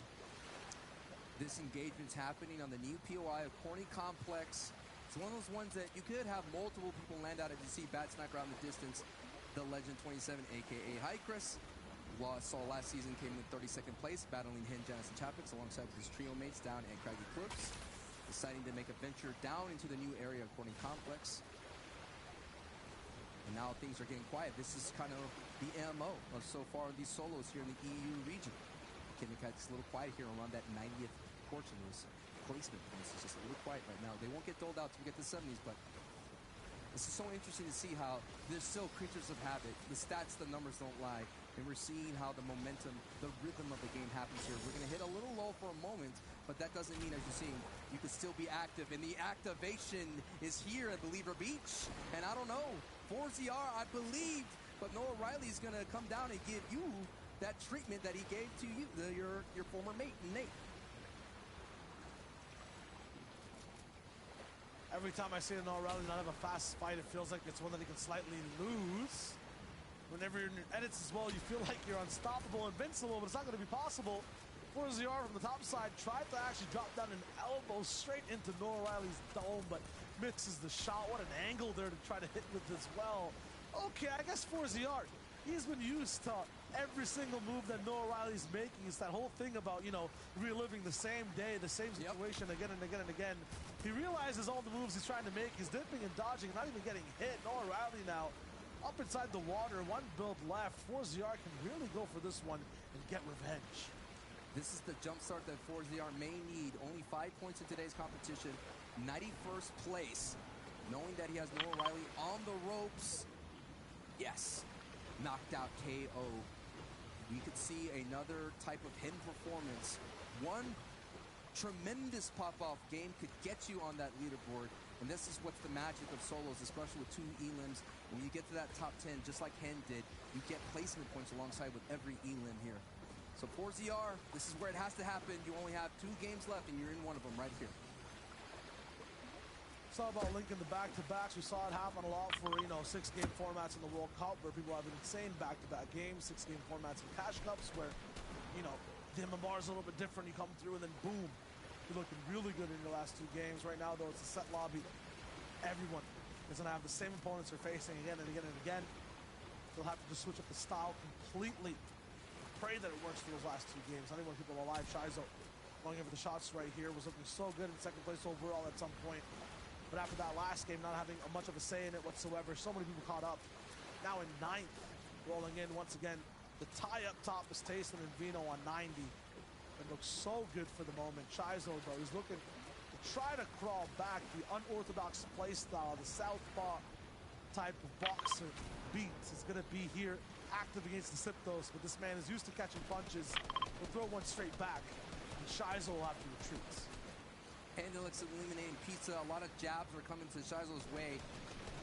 This engagement's happening on the new POI of Corny Complex. It's one of those ones that you could have multiple people land out if you see Bad Sniper out in the distance. The Legend 27, a.k.a. Hycris, saw last season, came in 32nd place, battling Hen, Janice, and Chapix alongside his trio mates down at Craggy Cliffs, deciding to make a venture down into the new area of Corny Complex. And now things are getting quiet. This is kind of the MO of so far these solos here in the EU region. Kidney Cat's a little quiet here around that 90th portion. It was placement points is just a little quiet right now. They won't get doled out till we get to the 70s, but this is so interesting to see how there's still creatures of habit. The stats, the numbers don't lie. And we're seeing how the momentum, the rhythm of the game happens here. We're going to hit a little low for a moment, but that doesn't mean, as you're seeing, you can still be active. And the activation is here at Believer Beach. And I don't know, 4ZR, I believe, but Noah Riley's going to come down and give you that treatment that he gave to you, your former mate, Nate. Every time I see Noah Riley not have a fast fight, it feels like it's one that he can slightly lose. Whenever you're in your edits as well, you feel like you're unstoppable, invincible, but it's not going to be possible. 4ZR from the top side tried to actually drop down an elbow straight into Noah Riley's dome, but misses the shot. What an angle there to try to hit with as well. Okay, I guess 4ZR, he's been used to every single move that Noah Riley's making. It's that whole thing about, you know, reliving the same day, the same situation again and again and again. He realizes all the moves he's trying to make. He's dipping and dodging, not even getting hit. Noah Riley now up inside the water, one build left. 4ZR can really go for this one and get revenge. This is the jump start that 4ZR may need. Only 5 points in today's competition. 91st place. Knowing that he has Noah Riley on the ropes. Yes. Knocked out KO. We could see another type of hidden performance. One tremendous pop-off game could get you on that leaderboard. And this is what's the magic of solos, especially with 2 elims. When you get to that top 10, just like Hen did, you get placement points alongside with every elim here. So 4ZR, this is where it has to happen. You only have 2 games left, and you're in one of them right here. It's all about linking the back-to-backs. We saw it happen a lot for, you know, 6-game formats in the World Cup where people have insane back-to-back games, 6-game formats in Cash Cups where, you know, the MMR is a little bit different. You come through and then boom, you're looking really good in your last 2 games. Right now, though, it's a set lobby. Everyone is going to have the same opponents they're facing again and again and again. They'll have to just switch up the style completely. Pray that it works for those last 2 games. Not even people alive. Shizo going in for the shots right here. Was looking so good in 2nd place overall at some point. But after that last game, not having much of a say in it whatsoever. So many people caught up. Now in 9th, rolling in once again. The tie up top is Tayson and Vino on 90. It looks so good for the moment. Shizo, though, he's looking to try to crawl back. The unorthodox play style, the southpaw type of boxer beats is going to be here, active against the Siptos, but this man is used to catching punches. Will throw one straight back, and Shizo will have to retreat. And it looks eliminating pizza. A lot of jabs are coming to Shizo's way.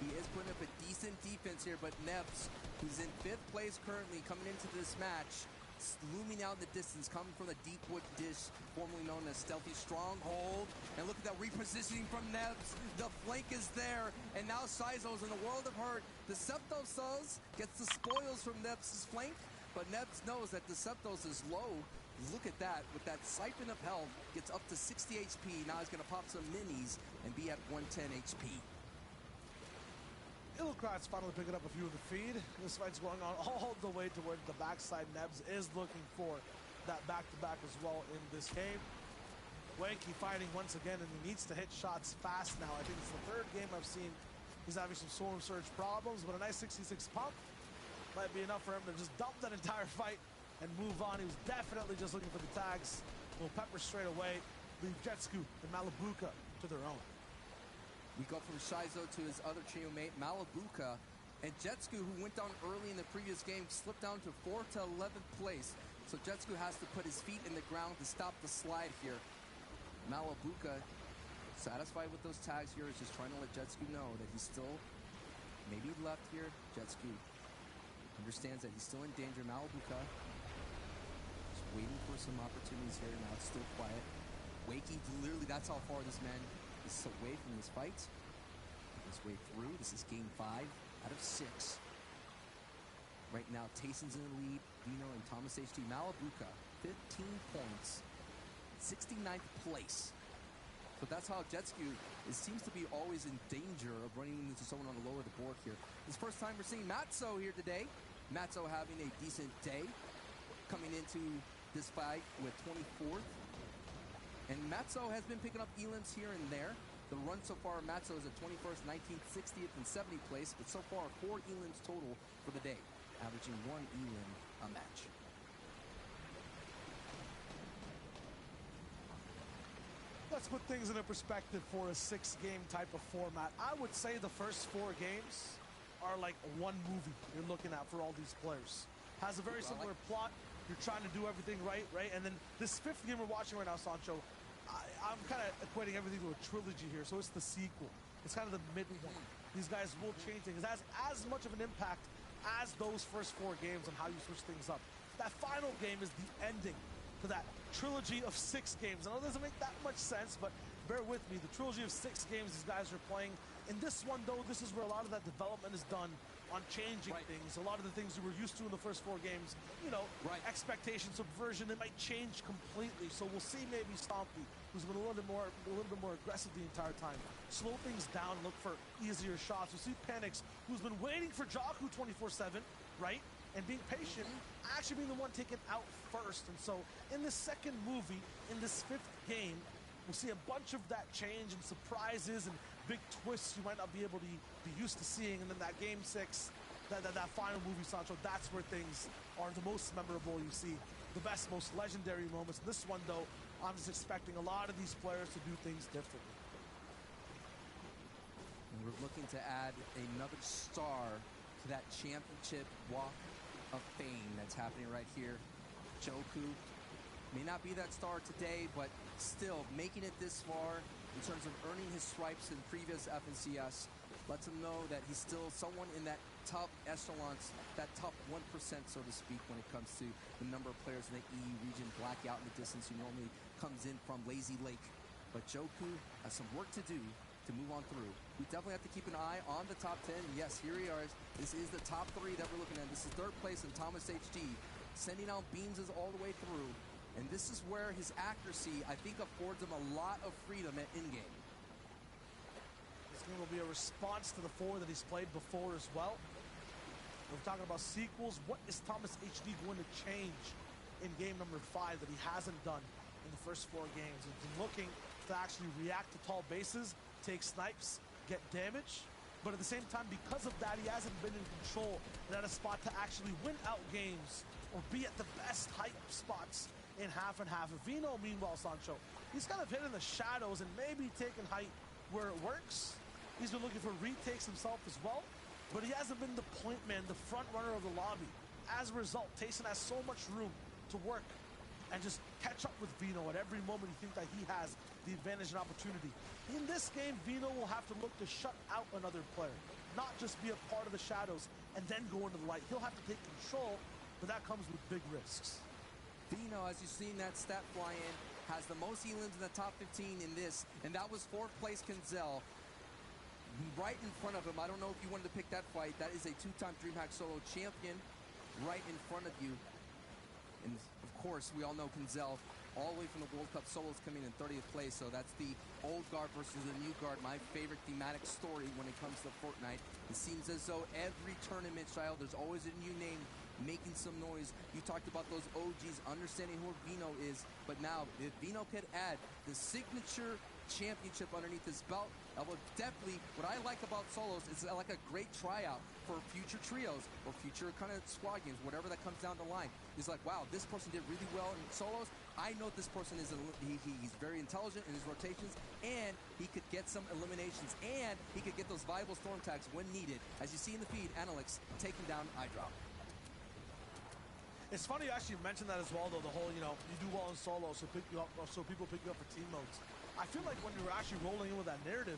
He is putting up a decent defense here, but Nebs, who's in 5th place currently coming into this match, looming out in the distance, coming from the deep wood dish, formerly known as Stealthy Stronghold. And look at that repositioning from Nebs. The flank is there, and now Shizo's in a world of hurt. Deceptos gets the spoils from Nebs' flank, but Nebs knows that Deceptos is low. Look at that, with that siphon of health, gets up to 60 HP. Now he's gonna pop some minis and be at 110 HP. Illocrat's finally picking up a few of the feed. This fight's going on all the way toward the backside. Nebs is looking for that back-to-back as well in this game. Wanky fighting once again, and he needs to hit shots fast now. I think it's the 3rd game I've seen he's having some Storm Surge problems, but a nice 66 pump might be enough for him to just dump that entire fight and move on. He was definitely just looking for the tags. Will pepper straight away, leave Jetsku and Malabuka to their own. We go from Shizo to his other trio mate, Malabuka, and Jetsku, who went down early in the previous game, slipped down to 4th to 11th place. So Jetsku has to put his feet in the ground to stop the slide here. Malabuka, satisfied with those tags here, is just trying to let Jetsku know that he's still maybe left here. Jetsku understands that he's still in danger. Malabuka just waiting for some opportunities here. Now it's still quiet. Wakey, literally, that's how far this man is away from this fight. His way through. This is game 5 out of 6. Right now, Tayson's in the lead. Vino and Thomas HT. Malabuka, 15 points, 69th place. So that's how Jetsku seems to be always in danger of running into someone on the lower of the board here. This first time we're seeing Matzo here today. Matzo having a decent day, coming into this fight with 24th. And Matzo has been picking up elims here and there. The run so far, Matzo is at 21st, 19th, 60th, and 70th place. But so far, 4 elims total for the day, averaging 1 elim a match. Let's put things into perspective for a 6-game type of format. I would say the first 4 games are like one movie you're looking at for all these players. Has a very similar plot. You're trying to do everything right? And then this 5th game we're watching right now, Sancho, I'm kind of equating everything to a trilogy here, so it's the sequel. It's kind of the mid one. These guys will change things. It has as much of an impact as those first 4 games on how you switch things up. That final game is the ending to that trilogy of 6 games. I know it doesn't make that much sense, but bear with me. The trilogy of 6 games these guys are playing. In this one, though, this is where a lot of that development is done on changing things. A lot of the things you were used to in the first 4 games, you know, expectation, subversion, it might change completely. So we'll see maybe Stompy, who's been a little bit more aggressive the entire time, slow things down and look for easier shots. We'll see Panix, who's been waiting for Jaku 24/7, right? And being patient, actually being the one taken out first. And so in this second movie, in this 5th game, we'll see a bunch of that change and surprises and big twists you might not be able to be used to seeing. And then that game 6, that final movie, Sancho, that's where things are the most memorable. You see the best, most legendary moments. This one, though, I'm just expecting a lot of these players to do things differently. We're looking to add another star to that championship walk of fame that's happening right here. Joku may not be that star today, but still making it this far in terms of earning his stripes in previous FNCS lets him know that he's still someone in that top echelons, that top 1%, so to speak, when it comes to the number of players in the EU region. Blackout in the distance, who normally comes in from Lazy Lake. But Joku has some work to do to move on through. We definitely have to keep an eye on the top 10. Yes, here he is. This is the top 3 that we're looking at. This is 3rd place in Thomas HD, sending out beams all the way through. And this is where his accuracy, I think, affords him a lot of freedom at in-game. This game will be a response to the 4 that he's played before as well. We're talking about sequels. What is Thomas HD going to change in game number 5 that he hasn't done in the first 4 games? He's been looking to actually react to tall bases, take snipes, get damage. But at the same time, because of that, he hasn't been in control and at a spot to actually win out games or be at the best hype spots in half and half. Vino, meanwhile, Sancho, he's kind of hidden in the shadows and maybe taking height where it works. He's been looking for retakes himself as well, but he hasn't been the point man, the front runner of the lobby. As a result, Tayson has so much room to work and just catch up with Vino at every moment you think that he has the advantage and opportunity. In this game, Vino will have to look to shut out another player, not just be a part of the shadows and then go into the light. He'll have to take control, but that comes with big risks. Vino, as you've seen that stat fly in, has the most elims in the top 15 in this, and that was 4th place Kinzel. Right in front of him, I don't know if you wanted to pick that fight, that is a 2-time DreamHack solo champion right in front of you. And of course, we all know Kinzel, all the way from the World Cup solos, coming in 30th place, so that's the old guard versus the new guard, my favorite thematic story when it comes to Fortnite. It seems as though every tournament, Shiles, there's always a new name making some noise. You talked about those OGs, understanding who Vino is, but now, if Vino could add the signature championship underneath his belt, that would definitely, what I like about solos is like a great tryout for future trios or future kind of squad games, whatever that comes down the line. It's like, wow, this person did really well in solos. I know this person is he's very intelligent in his rotations, and he could get some eliminations, and he could get those viable storm tags when needed. As you see in the feed, Analyx taking down iDrop. It's funny you actually mentioned that as well, though, the whole, you know, you do well in solo, so people pick you up for team modes. I feel like when you're actually rolling in with that narrative,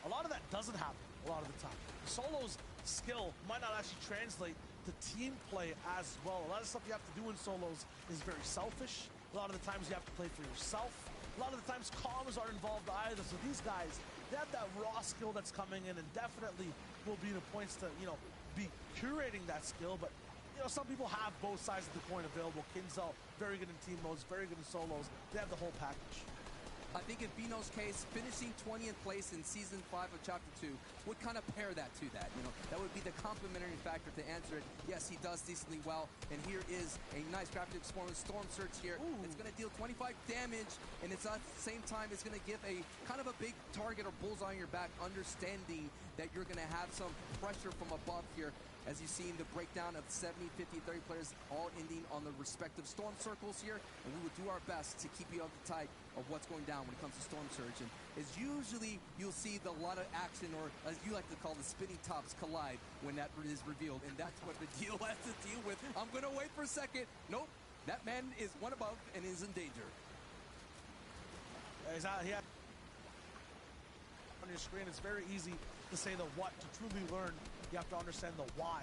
a lot of that doesn't happen a lot of the time. Solo's skill might not actually translate to team play as well. A lot of stuff you have to do in solos is very selfish. A lot of the times you have to play for yourself. A lot of the times comms aren't involved either. So these guys, they have that raw skill that's coming in and definitely will be the points to, you know, be curating that skill. But, you know, some people have both sides of the coin available. Kinzel, very good in team modes, very good in solos. They have the whole package. I think in Vino's case, finishing 20th place in Season 5 of Chapter 2 would kind of pair that to that. You know, that would be the complementary factor to answer it. Yes, he does decently well, and here is a nice crafted Storm Surge here. Ooh. It's going to deal 25 damage, and it's at the same time, it's going to give a kind of a big target or bullseye on your back, understanding that you're going to have some pressure from above here, as you see in the breakdown of 70, 50, 30 players all ending on the respective storm circles here, and we will do our best to keep you up to tight of what's going down when it comes to Storm Surge. And is usually you'll see the lot of action, or as you like to call the spinning tops, collide when that is revealed, and that's what the deal has to deal with. I'm going to wait for a second. Nope, that man is one above and is in danger. He's out here. On your screen, it's very easy to say the what. To truly learn, you have to understand the why.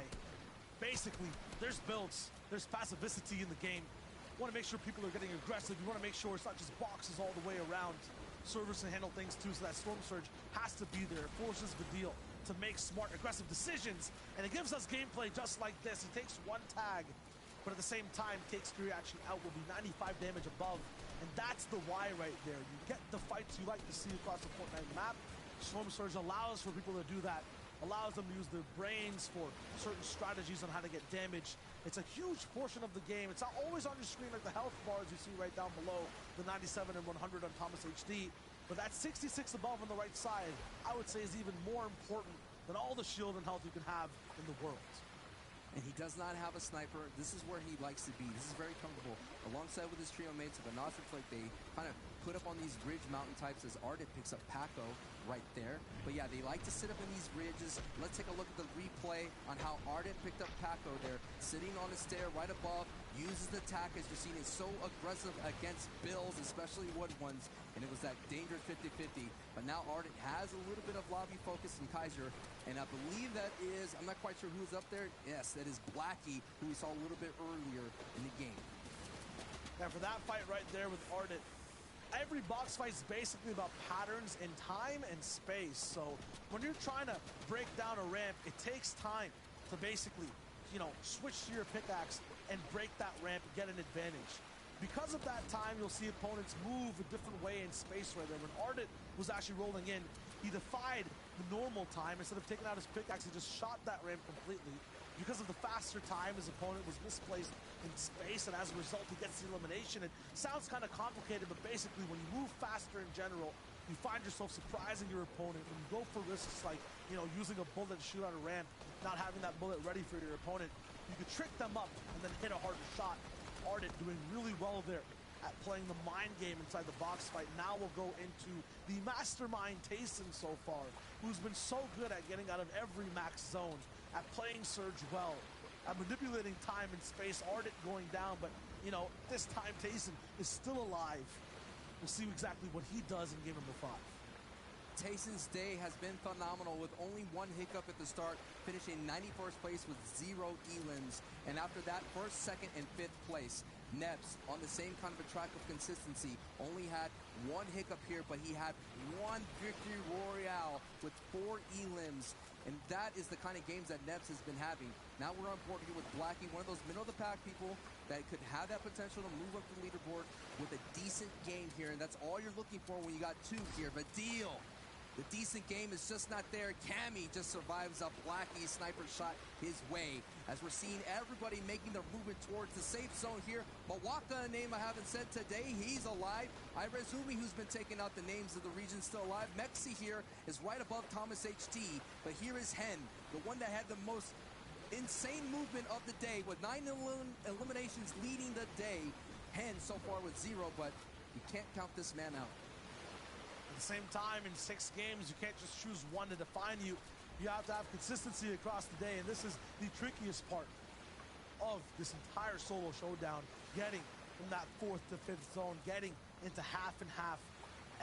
Basically, there's builds, there's passivity in the game. You want to make sure people are getting aggressive. You want to make sure it's not just boxes all the way around. Servers can handle things too, so that Storm Surge has to be there. It forces Vidil to make smart, aggressive decisions, and it gives us gameplay just like this. He takes one tag, but at the same time, takes 3 action out, will be 95 damage above, and that's the why right there. You get the fights you like to see across the Fortnite map. Storm Surge allows for people to do that, allows them to use their brains for certain strategies on how to get damage. It's a huge portion of the game. It's not always on your screen like the health bars you see right down below, the 97 and 100 on Thomas HD, but that 66 above on the right side, I would say, is even more important than all the shield and health you can have in the world. And he does not have a sniper. This is where he likes to be. This is very comfortable. Alongside with his trio mates of the Nostra Flake, they kind of put up on these ridge mountain types as Ardent picks up Paco right there. But yeah, they like to sit up in these ridges. Let's take a look at the replay on how Ardent picked up Paco there. Sitting on a stair right above, uses the attack, as you're seeing, is so aggressive against bills, especially wood ones. And it was that dangerous 50-50. But now Ardent has a little bit of lobby focus in Kaiser. And I believe that is, I'm not quite sure who's up there. Yes, that is Blackie, who we saw a little bit earlier in the game. And for that fight right there with Ardent, every box fight is basically about patterns in time and space. So when you're trying to break down a ramp, it takes time to basically, you know, switch to your pickaxe and break that ramp and get an advantage. Because of that time, you'll see opponents move a different way in space right there. When Ardent was actually rolling in, he defied the normal time. Instead of taking out his pickaxe, he just shot that ramp completely. Because of the faster time, his opponent was misplaced in space, and as a result, he gets the elimination. It sounds kind of complicated, but basically, when you move faster in general, you find yourself surprising your opponent. When you go for risks like, you know, using a bullet to shoot out a ramp, not having that bullet ready for your opponent, you could trick them up and then hit a harder shot. Ardent doing really well there at playing the mind game inside the box fight. Now we'll go into the mastermind Tayson so far, who's been so good at getting out of every max zone, at playing Surge well, at manipulating time and space. Ardent going down, but, you know, this time Tayson is still alive. We'll see exactly what he does in game number 5. Tayson's day has been phenomenal, with only one hiccup at the start, finishing 91st place with 0 elims. And after that, 1st, 2nd, and 5th place. Nebs, on the same kind of a track of consistency, only had 1 hiccup here, but he had 1 victory royale with 4 elims. And that is the kind of games that Nebs has been having. Now we're on board here with Blackie, one of those middle-of-the-pack people that could have that potential to move up the leaderboard with a decent game here. And that's all you're looking for when you got 2 here. Vidil. The decent game is just not there. Cammy just survives a Blackie sniper shot his way. As we're seeing everybody making their movement towards the safe zone here. Mawaka, a name I haven't said today, he's alive. Irezumi, who's been taking out the names of the region, still alive. Mexi here is right above Thomas HD. But here is Hen, the one that had the most insane movement of the day, with 9 eliminations leading the day. Hen so far with 0, but you can't count this man out. At the same time, in 6 games, you can't just choose one to define you. You have to have consistency across the day, and this is the trickiest part of this entire solo showdown, getting from that 4th to 5th zone, getting into half and half.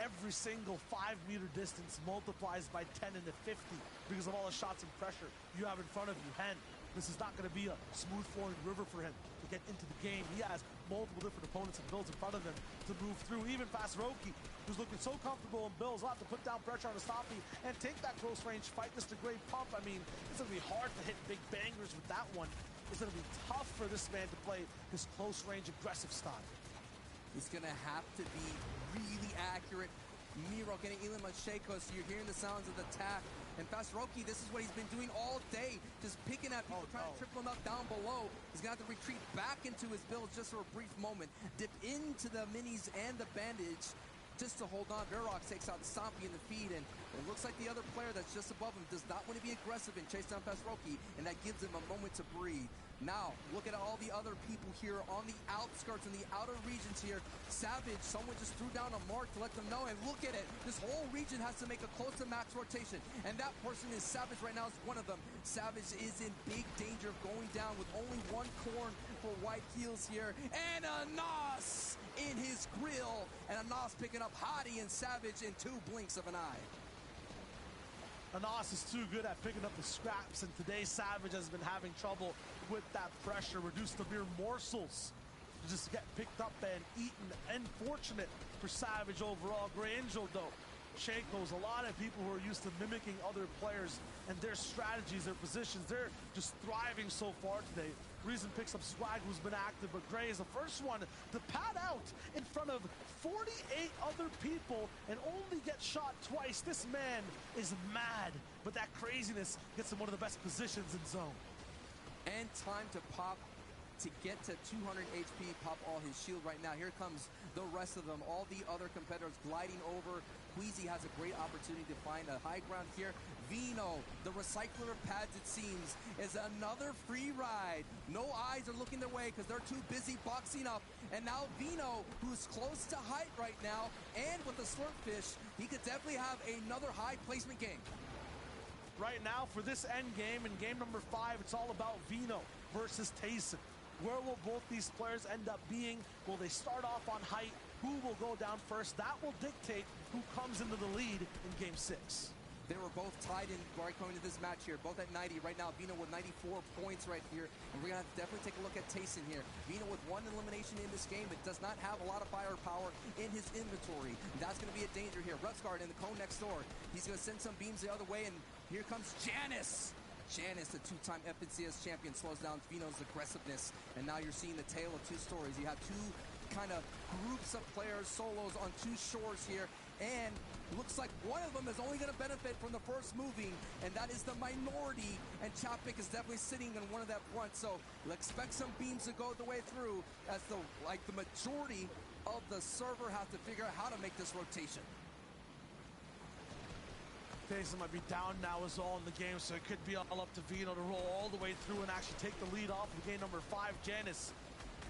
Every single 5-meter distance multiplies by 10 into 50 because of all the shots and pressure you have in front of you. Hen, this is not going to be a smooth flowing river for him to get into the game. He has multiple different opponents and builds in front of him to move through. Even Fast-Roki, who's looking so comfortable in builds, will have to put down pressure on Astafi and take that close range fight. This degrade pump, I mean, it's going to be hard to hit big bangers with that one. It's going to be tough for this man to play his close range aggressive style. He's going to have to be really accurate. Miro getting Elam Masheko, so you're hearing the sounds of the attack. And Fast-Roki, this is what he's been doing all day, just picking at people, trying to triple him up down below. He's going to have to retreat back into his builds just for a brief moment, dip into the minis and the bandage just to hold on. Verox takes out Stompy in the feed, and It looks like the other player that's just above him does not want to be aggressive and chase down past Roki, and that gives him a moment to breathe. Now, look at all the other people here on the outskirts and the outer regions here. Savage, someone just threw down a mark to let them know, and look at it. This whole region has to make a close to max rotation, and that person is Savage right now is one of them. Savage is in big danger of going down with only one corn for White Heels here, and a Nos in his grill, and a Nos picking up Hottie and Savage in 2 blinks of an eye. Anas is too good at picking up the scraps, and today Savage has been having trouble with that pressure, reduced to mere morsels to just get picked up and eaten. Unfortunate for Savage overall. Grey Angel, though, Shaco's, a lot of people who are used to mimicking other players and their strategies, their positions, they're just thriving so far today. Reason picks up Swag, who's been active, but Grey is the first one to pad out in front of 48 other people and only get shot twice. This man is mad, but that craziness gets him one of the best positions in zone. And time to pop to get to 200 HP, pop all his shield right now. Here comes the rest of them, all the other competitors gliding over. Queasy has a great opportunity to find a high ground here. Vino, the recycler of pads, it seems, is another free ride. No eyes are looking their way because they're too busy boxing up. And now Vino, who's close to height right now, and with the slurpfish, he could definitely have another high placement game. Right now, for this end game, in game number 5, it's all about Vino versus Tayson. Where will both these players end up being? Will they start off on height? Who will go down first? That will dictate who comes into the lead in game 6. They were both tied in right coming to this match here, both at 90. Right now, Vino with 94 points right here. And we're going to have to definitely take a look at Tayson here. Vino with 1 elimination in this game, but does not have a lot of firepower in his inventory. That's going to be a danger here. Rutsguard in the cone next door. He's going to send some beams the other way, and here comes Janice. Janice, the 2-time FNCS champion, slows down Vino's aggressiveness. And now you're seeing the tale of 2 stories. You have 2 kind of groups of players, solos on 2 shores here. And looks like one of them is only going to benefit from the first moving, and that is the minority. And Chapik is definitely sitting in one of that front. So expect some beams to go the way through as the majority of the server has to figure out how to make this rotation. Tayson might be down now as all in the game, so it could be all up to Vino to roll all the way through and actually take the lead off of game number 5. Janice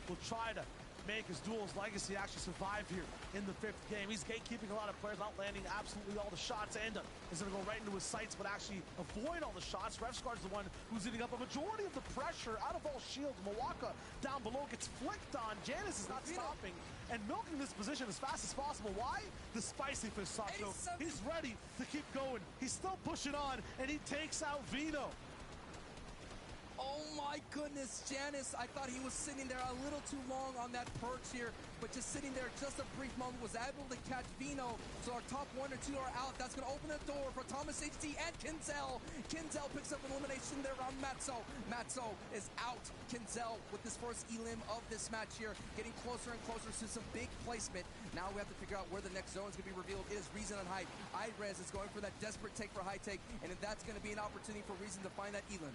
will try to make his duel's legacy actually survive here in the 5th game. He's gatekeeping a lot of players, not landing absolutely all the shots, and is going to go right into his sights, but actually avoid all the shots. Revscar's the one who's eating up a majority of the pressure out of all shields. Mawaka down below gets flicked on. Janice is not stopping and milking this position as fast as possible. Why? The spicy fish, Sacho. He's ready to keep going. He's still pushing on, and he takes out Vino. Oh my goodness, Janice, I thought he was sitting there a little too long on that perch here, but just sitting there just a brief moment, was able to catch Vino, so our top 1 or 2 are out. That's going to open the door for Thomas HT and Kinzel. Kinzel picks up an elimination there on Matzo. Matzo is out. Kinzel with this first elim of this match here, getting closer and closer to some big placement. Now we have to figure out where the next zone is going to be revealed. It is Reason on height. Irez is going for that desperate take for high take, and if that's going to be an opportunity for Reason to find that elim.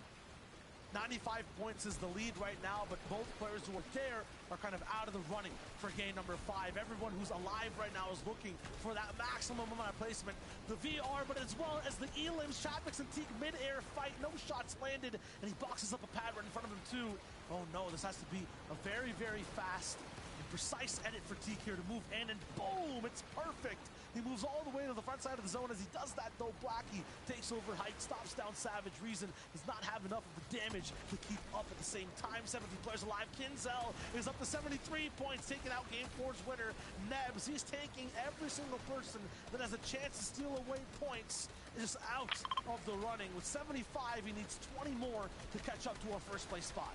95 points is the lead right now, but both players who are there are kind of out of the running for game number 5. Everyone who's alive right now is looking for that maximum amount of placement. The VR, but as well as the elims. Chapik's and Teak mid-air fight. No shots landed, and he boxes up a pad right in front of him too. Oh no, this has to be a very, very fast and precise edit for Teak here to move in, and boom, it's perfect. He moves all the way to the front side of the zone. As he does that, though, Blackie takes over height, stops down Savage. Reason does not have enough of the damage to keep up at the same time. 70 players alive. Kinzel is up to 73 points, taking out Game 4's winner, Nebs. He's taking every single person that has a chance to steal away points just out of the running. With 75, he needs 20 more to catch up to our first place spot.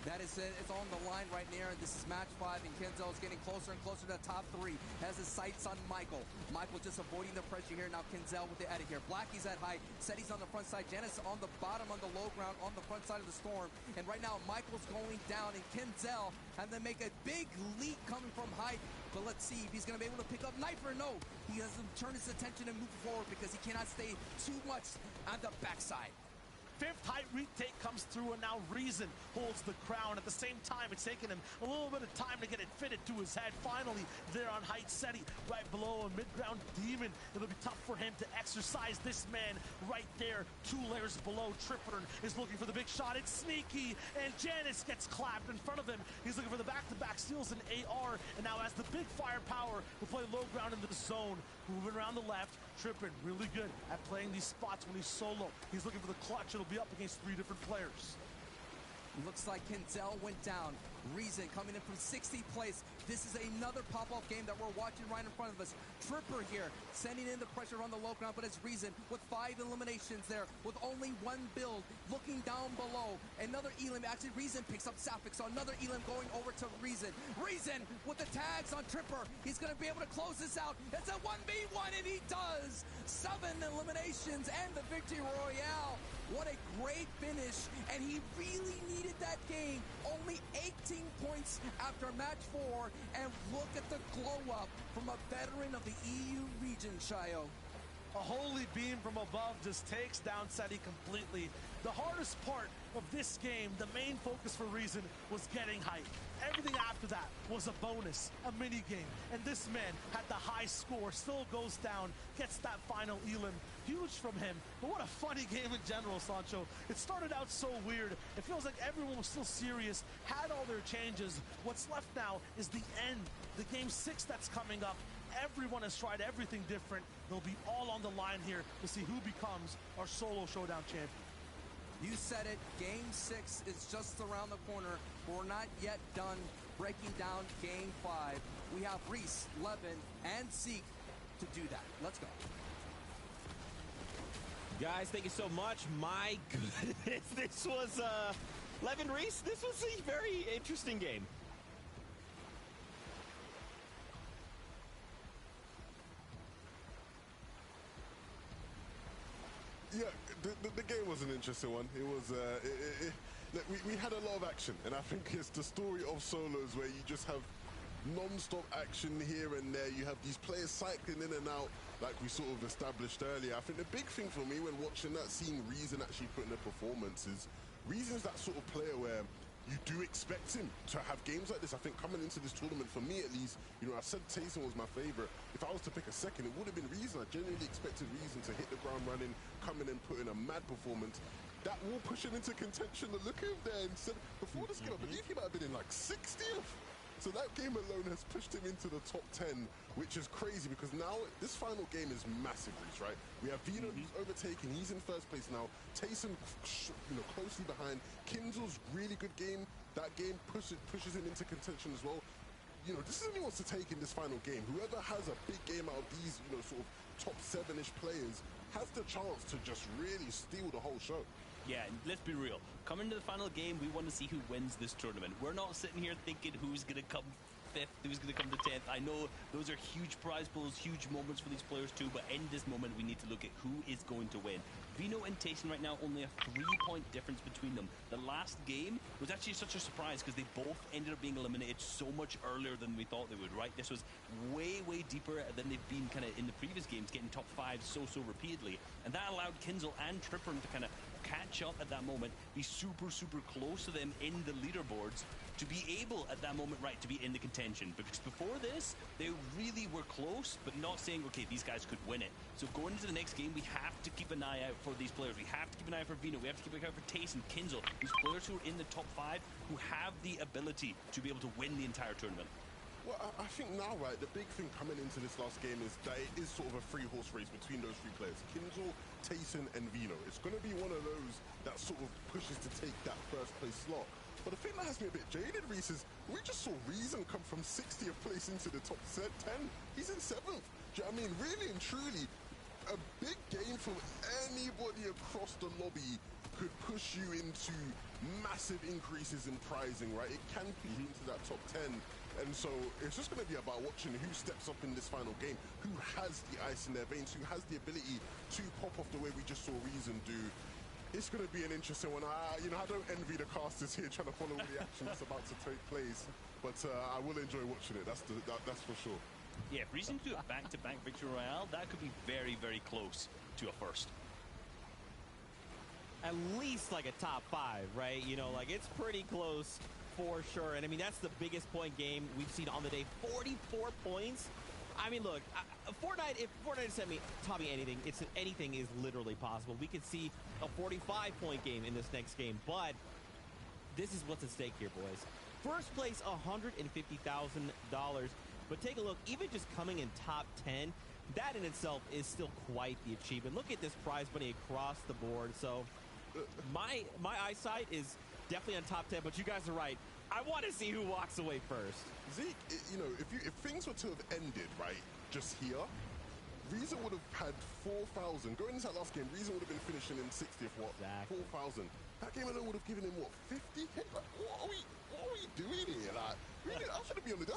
That is it. It's on the line right there. This is match 5, and Kinzel is getting closer and closer to the top 3. Has his sights on Michael. Michael just avoiding the pressure here. Now Kinzel with the edit here. Blackie's at height. Setty's on the front side. Janice on the bottom on the low ground on the front side of the storm. And right now Michael's going down, and Kinzel having to make a big leap coming from height. But let's see if he's going to be able to pick up Knifer. No, he has to turn his attention and move forward because he cannot stay too much on the backside. Fifth height retake comes through, and now Reason holds the crown. At the same time, it's taken him a little bit of time to get it fitted to his head. Finally, there on height SETI, right below a mid-ground demon. It'll be tough for him to exercise this man right there. 2 layers below. Tripper is looking for the big shot. It's sneaky, and Janus gets clapped in front of him. He's looking for the back-to-back steals in AR, and now has the big firepower to play low ground in the zone. Moving around the left. Trippin, really good at playing these spots when he's solo. He's looking for the clutch. It'll be up against 3 different players. Looks like Kenzel went down. Reason coming in from 60th place. This is another pop-off game that we're watching right in front of us. Tripper here, sending in the pressure on the low ground, but it's Reason with 5 eliminations there, with only 1 build, looking down below. Another Elim, actually Reason picks up Sapphik, so another Elim going over to Reason. Reason with the tags on Tripper. He's going to be able to close this out. It's a 1v1, and he does! 7 eliminations and the victory royale. What a great finish, and he really needed that game. Only 18 points after match 4, and look at the glow up from a veteran of the EU region, Shayo. A holy beam from above just takes down SETI completely. The hardest part of this game, the main focus for Reason, was getting height. Everything after that was a bonus, a mini game, and this man had the high score, still goes down, gets that final Elim. Huge from him, but what a funny game in general, Sancho. It started out so weird. It feels like everyone was still serious, had all their changes. What's left now is the end, the game 6 that's coming up. Everyone has tried everything different. They'll be all on the line here to see who becomes our solo Showdown champion. You said it, game 6 is just around the corner. We're not yet done breaking down game 5. We have Reese, Levin, and Seek to do that. Let's go. Guys, thank you so much. My goodness, this was, Levin Reese, this was a very interesting game. Yeah, the game was an interesting one. It was, we had a lot of action, and I think it's the story of solos where you just have non-stop action here and there. You have these players cycling in and out like we sort of established earlier. I think the big thing for me when watching that, seeing Reason actually put in a performance, is Reason's that sort of player where you do expect him to have games like this. I think coming into this tournament, for me at least, you know, I said Tayson was my favorite. If I was to pick a second, it would have been Reason. I genuinely expected Reason to hit the ground running, come in and put in a mad performance. That will push him into contention. The look at him there, and said before this game, I believe he might have been in like 60th. So that game alone has pushed him into the top 10, which is crazy because now this final game is massive, Reach, right? We have Vino who's overtaken. He's in first place now. Tayson, you know, closely behind. Kinzel's really good game. That game pushes him into contention as well. You know, this is who he wants to take in this final game. Whoever has a big game out of these, you know, sort of top 7-ish players has the chance to just really steal the whole show. Yeah, and let's be real. Coming to the final game, we want to see who wins this tournament. We're not sitting here thinking who's going to come 5th, who's going to come to 10th. I know those are huge prize pools, huge moments for these players too, but in this moment, we need to look at who is going to win. Vino and Tayson right now, only a 3-point difference between them. The last game was actually such a surprise because they both ended up being eliminated so much earlier than we thought they would, right? This was way, way deeper than they've been kind of in the previous games, getting top 5 so repeatedly. And that allowed Kinzel and Tripper to kind of catch up at that moment, be super close to them in the leaderboards, to be able at that moment, right, to be in the contention. Because before this, they really were close, but not saying, okay, these guys could win it. So going into the next game, we have to keep an eye out for these players. We have to keep an eye out for Vino. We have to keep an eye out for Tayson, Kinzel, these players who are in the top 5, who have the ability to be able to win the entire tournament. Well, I think now, right, the big thing coming into this last game is that it is sort of a 3-horse race between those 3 players, Kinzel, Tayson, and Vino. It's going to be one of those that sort of pushes to take that first place slot. But the thing that has me a bit jaded, Reese, is we just saw Reason come from 60th place into the top 10. He's in 7th. Do you know what I mean? Really and truly, a big game from anybody across the lobby could push you into massive increases in pricing, right? It can push you into that top 10. And so it's just going to be about watching who steps up in this final game, who has the ice in their veins, who has the ability to pop off the way we just saw Reason do. It's going to be an interesting one. I don't envy the casters here trying to follow all the action that's about to take place, but I will enjoy watching it. That's for sure. Yeah, if Reason do a back-to-back victory royale, that could be very close to a first. at least like a top 5, right? You know, like it's pretty close for sure. And I mean, that's the biggest point game we've seen on the day. 44 points. I mean, look, Fortnite, if Fortnite sent me, taught me anything, anything is literally possible. We could see a 45-point game in this next game, but this is what's at stake here, boys. First place, $150,000. But take a look, even just coming in top 10, that in itself is still quite the achievement. Look at this prize money across the board. So my eyesight is definitely on top 10, but you guys are right. I want to see who walks away first. Zeke, you know, if things were to have ended, right, just here, Reason would have had 4,000. Going into that last game, Reason would have been finishing in 60th, what? Exactly. 4,000. That game alone would have given him, what, 50? Like, what are we doing here? Like, really, I shouldn't be on the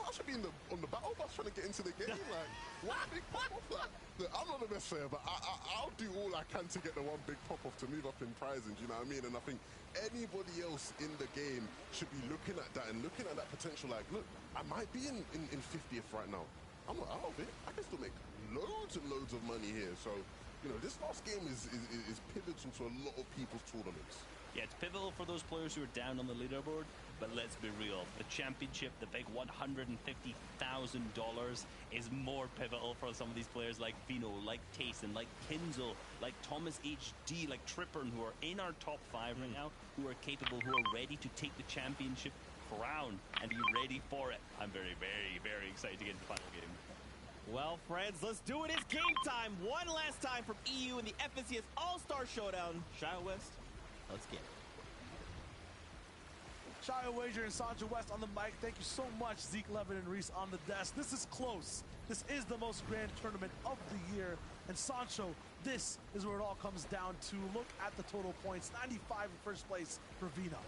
battle bus trying to get into the game. Like, one big pop off. Like, look, I'm not the best player, but I'll do all I can to get the one big pop off to move up in prizing. Do you know what I mean? And I think anybody else in the game should be looking at that and looking at that potential. Like, look, I might be in 50th right now. I'm not out of it. I can still make loads and loads of money here. So, you know, this last game is pivotal to a lot of people's tournaments. Yeah, it's pivotal for those players who are down on the leaderboard, but let's be real. The championship, the big $150,000 is more pivotal for some of these players like Vino, like Tayson, like Kinzel, like Thomas HD, like Trippern, who are in our top 5 right now, who are capable, who are ready to take the championship crown and be ready for it. I'm very, very, very excited to get into the final game. Well, friends, let's do it. It's game time. One last time from EU in the FNCS All-Star Showdown. Shia West, let's get it. Shia Wager and Sancho West on the mic. Thank you so much, Zeke Levin and Reese on the desk. This is close. This is the most grand tournament of the year. And Sancho, this is where it all comes down to. Look at the total points. 95 in first place for Vino.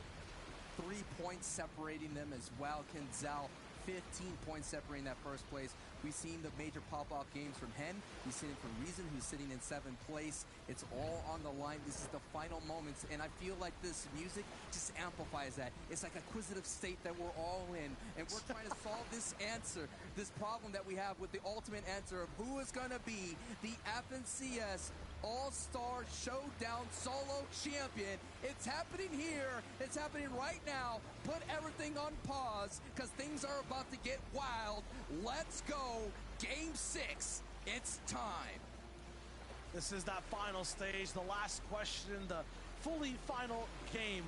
3 points separating them as well. Kinzel, 15 points separating that first place. We've seen the major pop-off games from Hen. We've seen it from Reason, who's sitting in 7th place. It's all on the line. This is the final moments, and I feel like this music just amplifies that. It's like acquisitive state that we're all in, and we're trying to solve this answer, this problem that we have with the ultimate answer of who is going to be the FNCS All-Star Showdown Solo Champion. It's happening here. It's happening right now. Put everything on pause because things are about to get wild. Let's go. Game 6. It's time. This is that final stage, the last question, the fully final game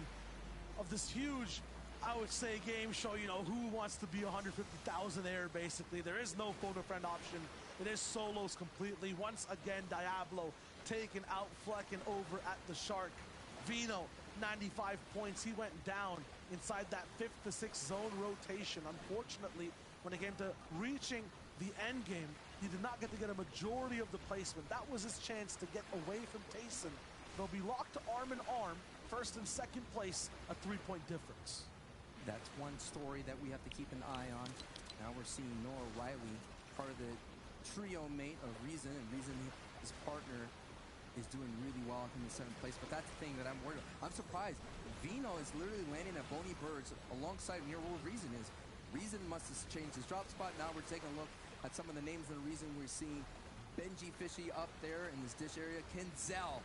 of this huge, I would say, game show. You know, who wants to be 150,000 air, basically. There is no photo friend option. It is solos completely. Once again, Diablo taken out, Flecken over at the Shark. Vino, 95 points. He went down inside that 5th to 6th zone rotation. Unfortunately, when it came to reaching the end game, he did not get to get a majority of the placement. That was his chance to get away from Tayson. They'll be locked arm in arm, first and second place, a 3-point difference. That's one story that we have to keep an eye on. Now we're seeing Noah Riley, part of the trio mate of Reason, and Reason, his partner, is doing really well in the 7th place, but that's the thing that I'm worried about. I'm surprised. Vino is literally landing at Boney Birds alongside near where Reason is. Reason must have changed his drop spot. Now we're taking a look at some of the names of the Reason. We're seeing Benji Fishy up there in this dish area. Kinzel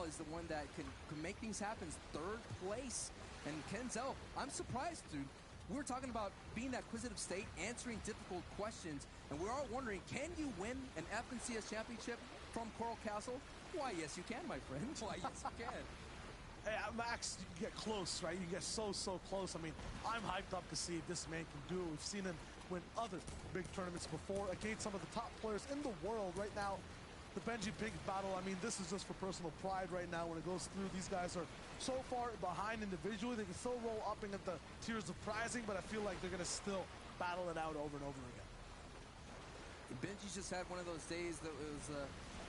is the one that can make things happen. 3rd place. And Kinzel, I'm surprised, dude. We were talking about being that acquisitive state, answering difficult questions, and we're all wondering, can you win an FNCS championship from Coral Castle? Why, yes, you can, my friend. Why, yes, you can. Hey, Max, you get close, right? You get so close. I mean, I'm hyped up to see if this man can do it. We've seen him win other big tournaments before against some of the top players in the world right now. The Benji Big battle, I mean, this is just for personal pride right now when it goes through. These guys are so far behind individually. They can still roll up and get the tiers of prizing, but I feel like they're going to still battle it out over and over again. Benji's just had one of those days that was,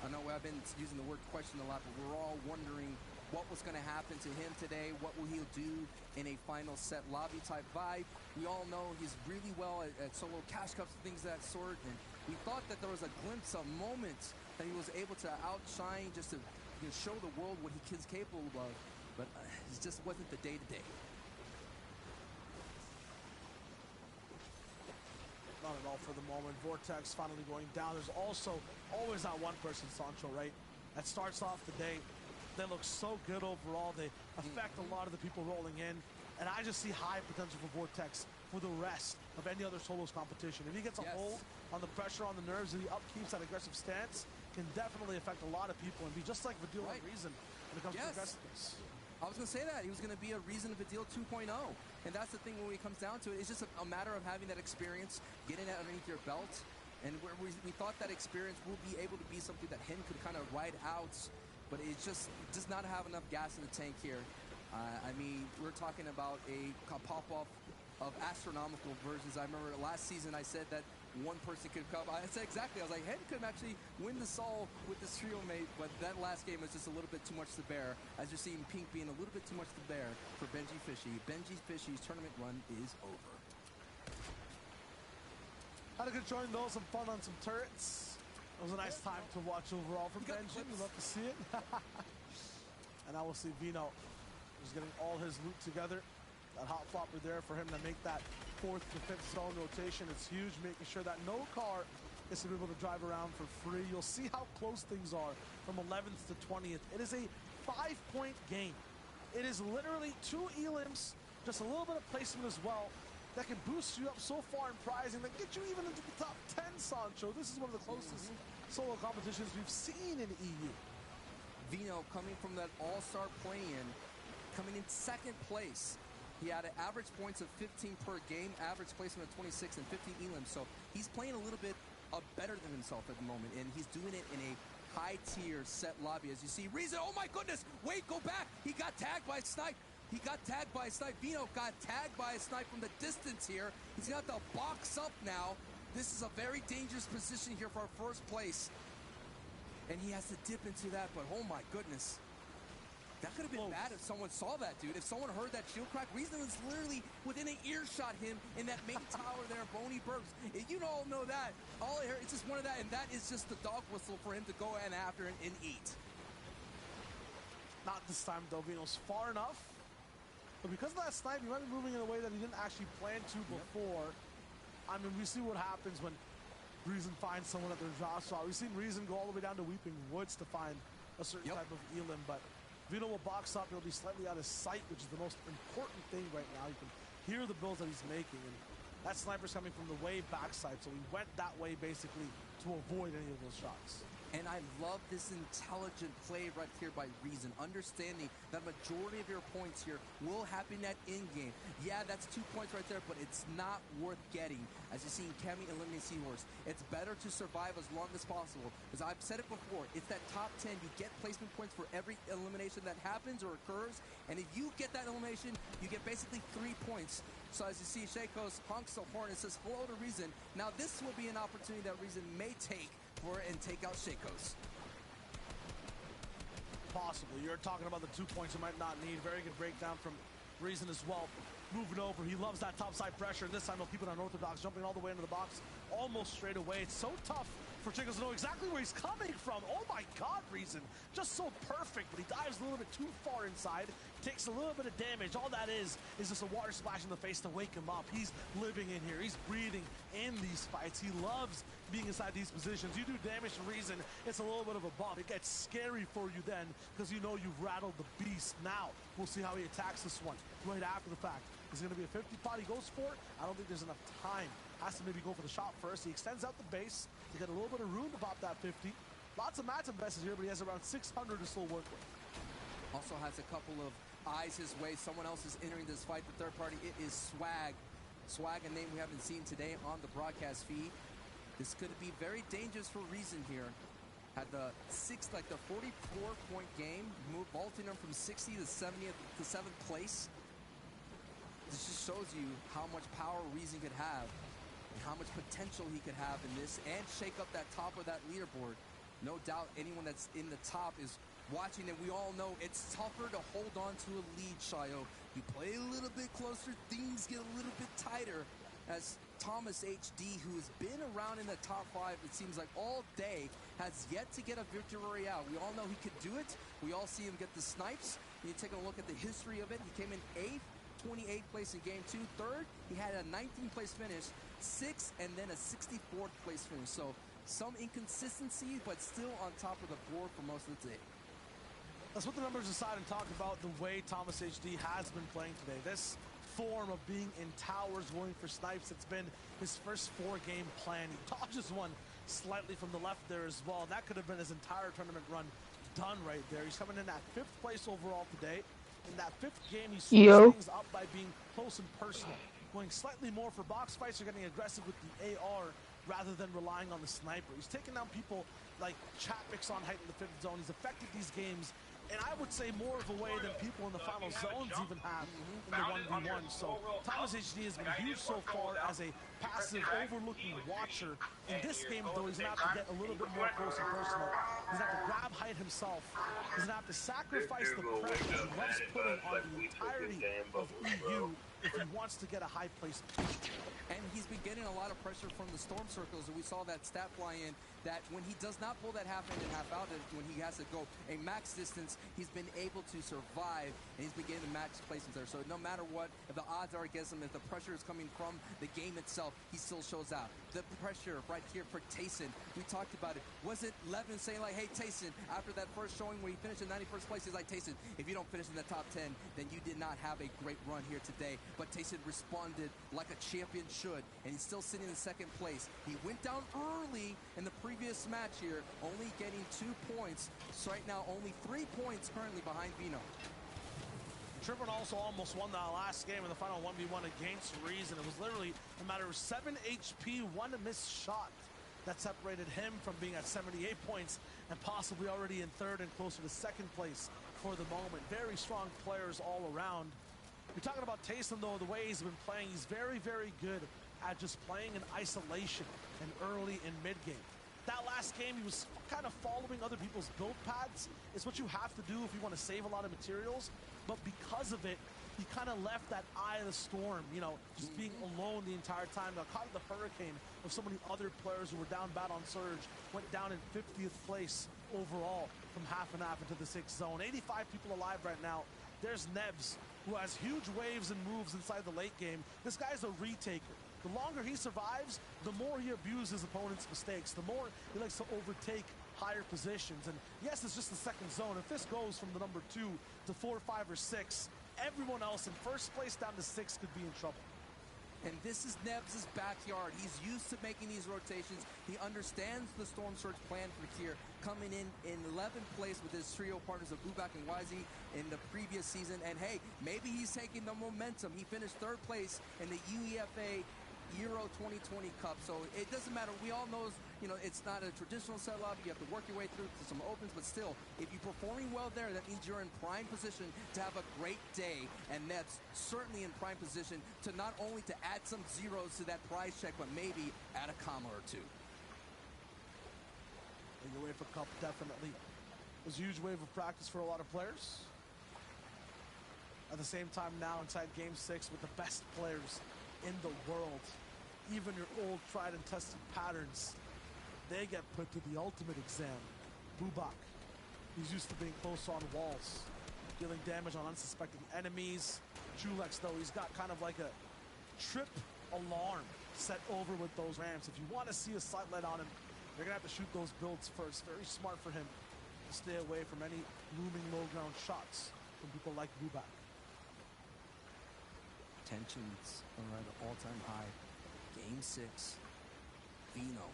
I know I've been using the word question a lot, but we're all wondering what was going to happen to him today. What will he do in a final set lobby type vibe? We all know he's really well at solo cash cups and things of that sort, and we thought that there was a glimpse, a moment that he was able to outshine just to show the world what he's capable of, but it just wasn't the day-to-day. Not at all for the moment. Vortex finally going down. There's also always that one person, Sancho, right? That starts off the day, They look so good overall. They affect a lot of the people rolling in. And I just see high potential for Vortex for the rest of any other solos competition. If he gets a hold on the pressure on the nerves and he upkeeps that aggressive stance, can definitely affect a lot of people and be just like Vidil and Reason when it comes to aggressiveness. I was going to say that. He was going to be a Reason Vidil 2.0. And that's the thing when it comes down to it. It's just a matter of having that experience, getting that underneath your belt. And we thought that experience will be able to be something that him could kind of ride out. But it's just does not have enough gas in the tank here. I mean, we're talking about a pop-off of astronomical versions. I remember last season I said that one person could come. I said exactly. I was like, Hen could actually win the Sol with this trio mate, but that last game was just a little bit too much to bear. As you're seeing Pink being a little bit too much to bear for Benji Fishy. Benji Fishy's tournament run is over. Had a good showing though, some fun on some turrets. It was a nice time to watch overall from Benji. We love to see it. And now we'll see Vino just getting all his loot together. That hot flopper there for him to make that 4th to 5th zone rotation. It's huge, making sure that no car is able to drive around for free. You'll see how close things are from 11th to 20th. It is a 5-point game. It is literally 2 elims, just a little bit of placement as well, that can boost you up so far in prizing, that get you even into the top 10, Sancho. This is one of the closest solo competitions we've seen in EU. Vino coming from that all-star play-in, coming in 2nd place. He had an average points of 15 per game, average placement of 26 and 15 elims. So he's playing a little bit better than himself at the moment, and he's doing it in a high-tier set lobby. As you see, Reason, oh my goodness, wait, go back. He got tagged by a snipe. He got tagged by a snipe. Vino got tagged by a snipe from the distance here. He's got to box up now. This is a very dangerous position here for our 1st place. And he has to dip into that, but oh my goodness. That could have been bad if someone saw that, dude. If someone heard that shield crack, Reason was literally within an earshot him in that main tower there, Boney Burps. You all know that. All I heard, it's just one of that, and that is just the dog whistle for him to go in after and eat. Not this time, though. Vino's far enough. But because of that snipe, he might be moving in a way that he didn't actually plan to before. I mean, we see what happens when Reason finds someone at their draw spot. We've seen Reason go all the way down to Weeping Woods to find a certain type of elim, but Vino will box up. He'll be slightly out of sight, which is the most important thing right now. You can hear the builds that he's making, and that sniper's coming from the way backside, so he went that way basically to avoid any of those shots. And I love this intelligent play right here by Reason, understanding that majority of your points here will happen at in-game. Yeah, that's 2 points right there, but it's not worth getting. As you see in Cammy eliminating Seahorse, it's better to survive as long as possible. As I've said it before, it's that top 10. You get placement points for every elimination that happens or occurs, and if you get that elimination, you get basically 3 points. So as you see, Shaco's honks the horn and says hello to Reason. Now this will be an opportunity that Reason may take for it and take out Shaco's. Possibly. You're talking about the 2 points you might not need. Very good breakdown from Reason as well. Moving over. He loves that topside pressure. And this time he'll keep it unorthodox, jumping all the way into the box almost straight away. It's so tough for Shaco's to know exactly where he's coming from. Oh my God, Reason. Just so perfect, but he dives a little bit too far inside. Takes a little bit of damage. All that is just a water splash in the face to wake him up. He's living in here. He's breathing in these fights. He loves being inside these positions. You do damage to Reason, it's a little bit of a bump. It gets scary for you then because you know you've rattled the beast. Now, we'll see how he attacks this one right after the fact. Is it going to be a 50 pot he goes for it? I don't think there's enough time. Has to maybe go for the shot first. He extends out the base to get a little bit of room to pop that 50. Lots of mats invested here, but he has around 600 to still work with. Also has a couple of eyes his way. Someone else is entering this fight. The third party, it is Swag. Swag, a name we haven't seen today on the broadcast feed. This could be very dangerous for Reason here. Had the 44-point game, vaulting him from 60 to 70th to 7th place. This just shows you how much power Reason could have and how much potential he could have in this and shake up that top of that leaderboard. No doubt anyone that's in the top is watching, and we all know it's tougher to hold on to a lead, Shayo. You play a little bit closer, things get a little bit tighter. As Thomas HD, who has been around in the top 5, it seems like all day, has yet to get a victory royale. We all know he could do it. We all see him get the snipes. You take a look at the history of it. He came in 8th, 28th place in game 2. 3rd, he had a 19th place finish. 6th, and then a 64th place finish. So some inconsistency, but still on top of the board for most of the day. Let's put the numbers aside and talk about the way Thomas HD has been playing today. This form of being in towers, going for snipes, it's been his first 4-game plan. He dodges one slightly from the left there as well. That could have been his entire tournament run done right there. He's coming in at 5th place overall today. In that 5th game, he switched things up by being close and personal, going slightly more for box fights or getting aggressive with the AR rather than relying on the sniper. He's taking down people like Chapvik's on height in the 5th zone. He's affected these games, and I would say more of a way than people in the final zones even have in the 1v1. So Thomas HD has been huge so far as a passive, overlooking watcher. In this game, though, he's going to have to get a little bit more close and personal. He's going to have to grab height himself. He's going to have to sacrifice the pressure he loves putting on the entirety of EU if he wants to get a high placement. And he's been getting a lot of pressure from the storm circles, and we saw that stat fly in that when he does not pull that half in and half out, and when he has to go a max distance, he's been able to survive, and he's been getting the max placements there. So no matter what, if the odds are against him, if the pressure is coming from the game itself, he still shows out. The pressure right here for Tayson, we talked about it. Was it Levin saying like, hey Tayson, after that first showing where he finished in 91st place, he's like, Tayson, if you don't finish in the top 10, then you did not have a great run here today. But Tayson responded like a champion should, and he's still sitting in 2nd place. He went down early in the previous match here, only getting 2 points. So right now, only 3 points currently behind Vino. Trippin also almost won the last game in the final 1v1 against Reason. It was literally a matter of 7 HP, 1 missed shot that separated him from being at 78 points and possibly already in 3rd and closer to 2nd place for the moment. Very strong players all around. You're talking about Tayson, though, the way he's been playing, he's very, very good at just playing in isolation and early and mid-game. That last game, he was kind of following other people's build paths. It's what you have to do if you want to save a lot of materials. But because of it, he kind of left that eye of the storm, you know, just being alone the entire time. Got caught in the hurricane of so many other players who were down bad on Surge, went down in 50th place overall from half and half into the 6th zone. 85 people alive right now. There's Nebs, who has huge waves and moves inside the late game. This guy's a retaker. The longer he survives, the more he abuses opponents' mistakes, the more he likes to overtake higher positions. And yes, it's just the 2nd zone. If this goes from the number 2 to 4, 5, or 6, everyone else in 1st place down to 6 could be in trouble. And this is Nebs' backyard. He's used to making these rotations. He understands the Storm Surge plan for here, coming in 11th place with his trio partners of Bubak and YZ in the previous season. And hey, maybe he's taking the momentum. He finished 3rd place in the UEFA Euro 2020 Cup, so it doesn't matter. We all know, you know, it's not a traditional set lobby. You have to work your way through to some opens, but still, if you're performing well there, that means you're in prime position to have a great day, and that's certainly in prime position to not only to add some zeros to that prize check, but maybe add a comma or 2. The UEFA Cup definitely was a huge wave of practice for a lot of players. At the same time now inside Game 6 with the best players in the world, even your old tried and tested patterns, they get put to the ultimate exam. Bubak, he's used to being close on walls, dealing damage on unsuspecting enemies. Julex, though, he's got kind of like a trip alarm set over with those ramps. If you want to see a sight light on him, you're gonna have to shoot those builds first. Very smart for him to stay away from any looming low ground shots from people like Bubak. Tensions are at an all-time high. Game 6, Vino.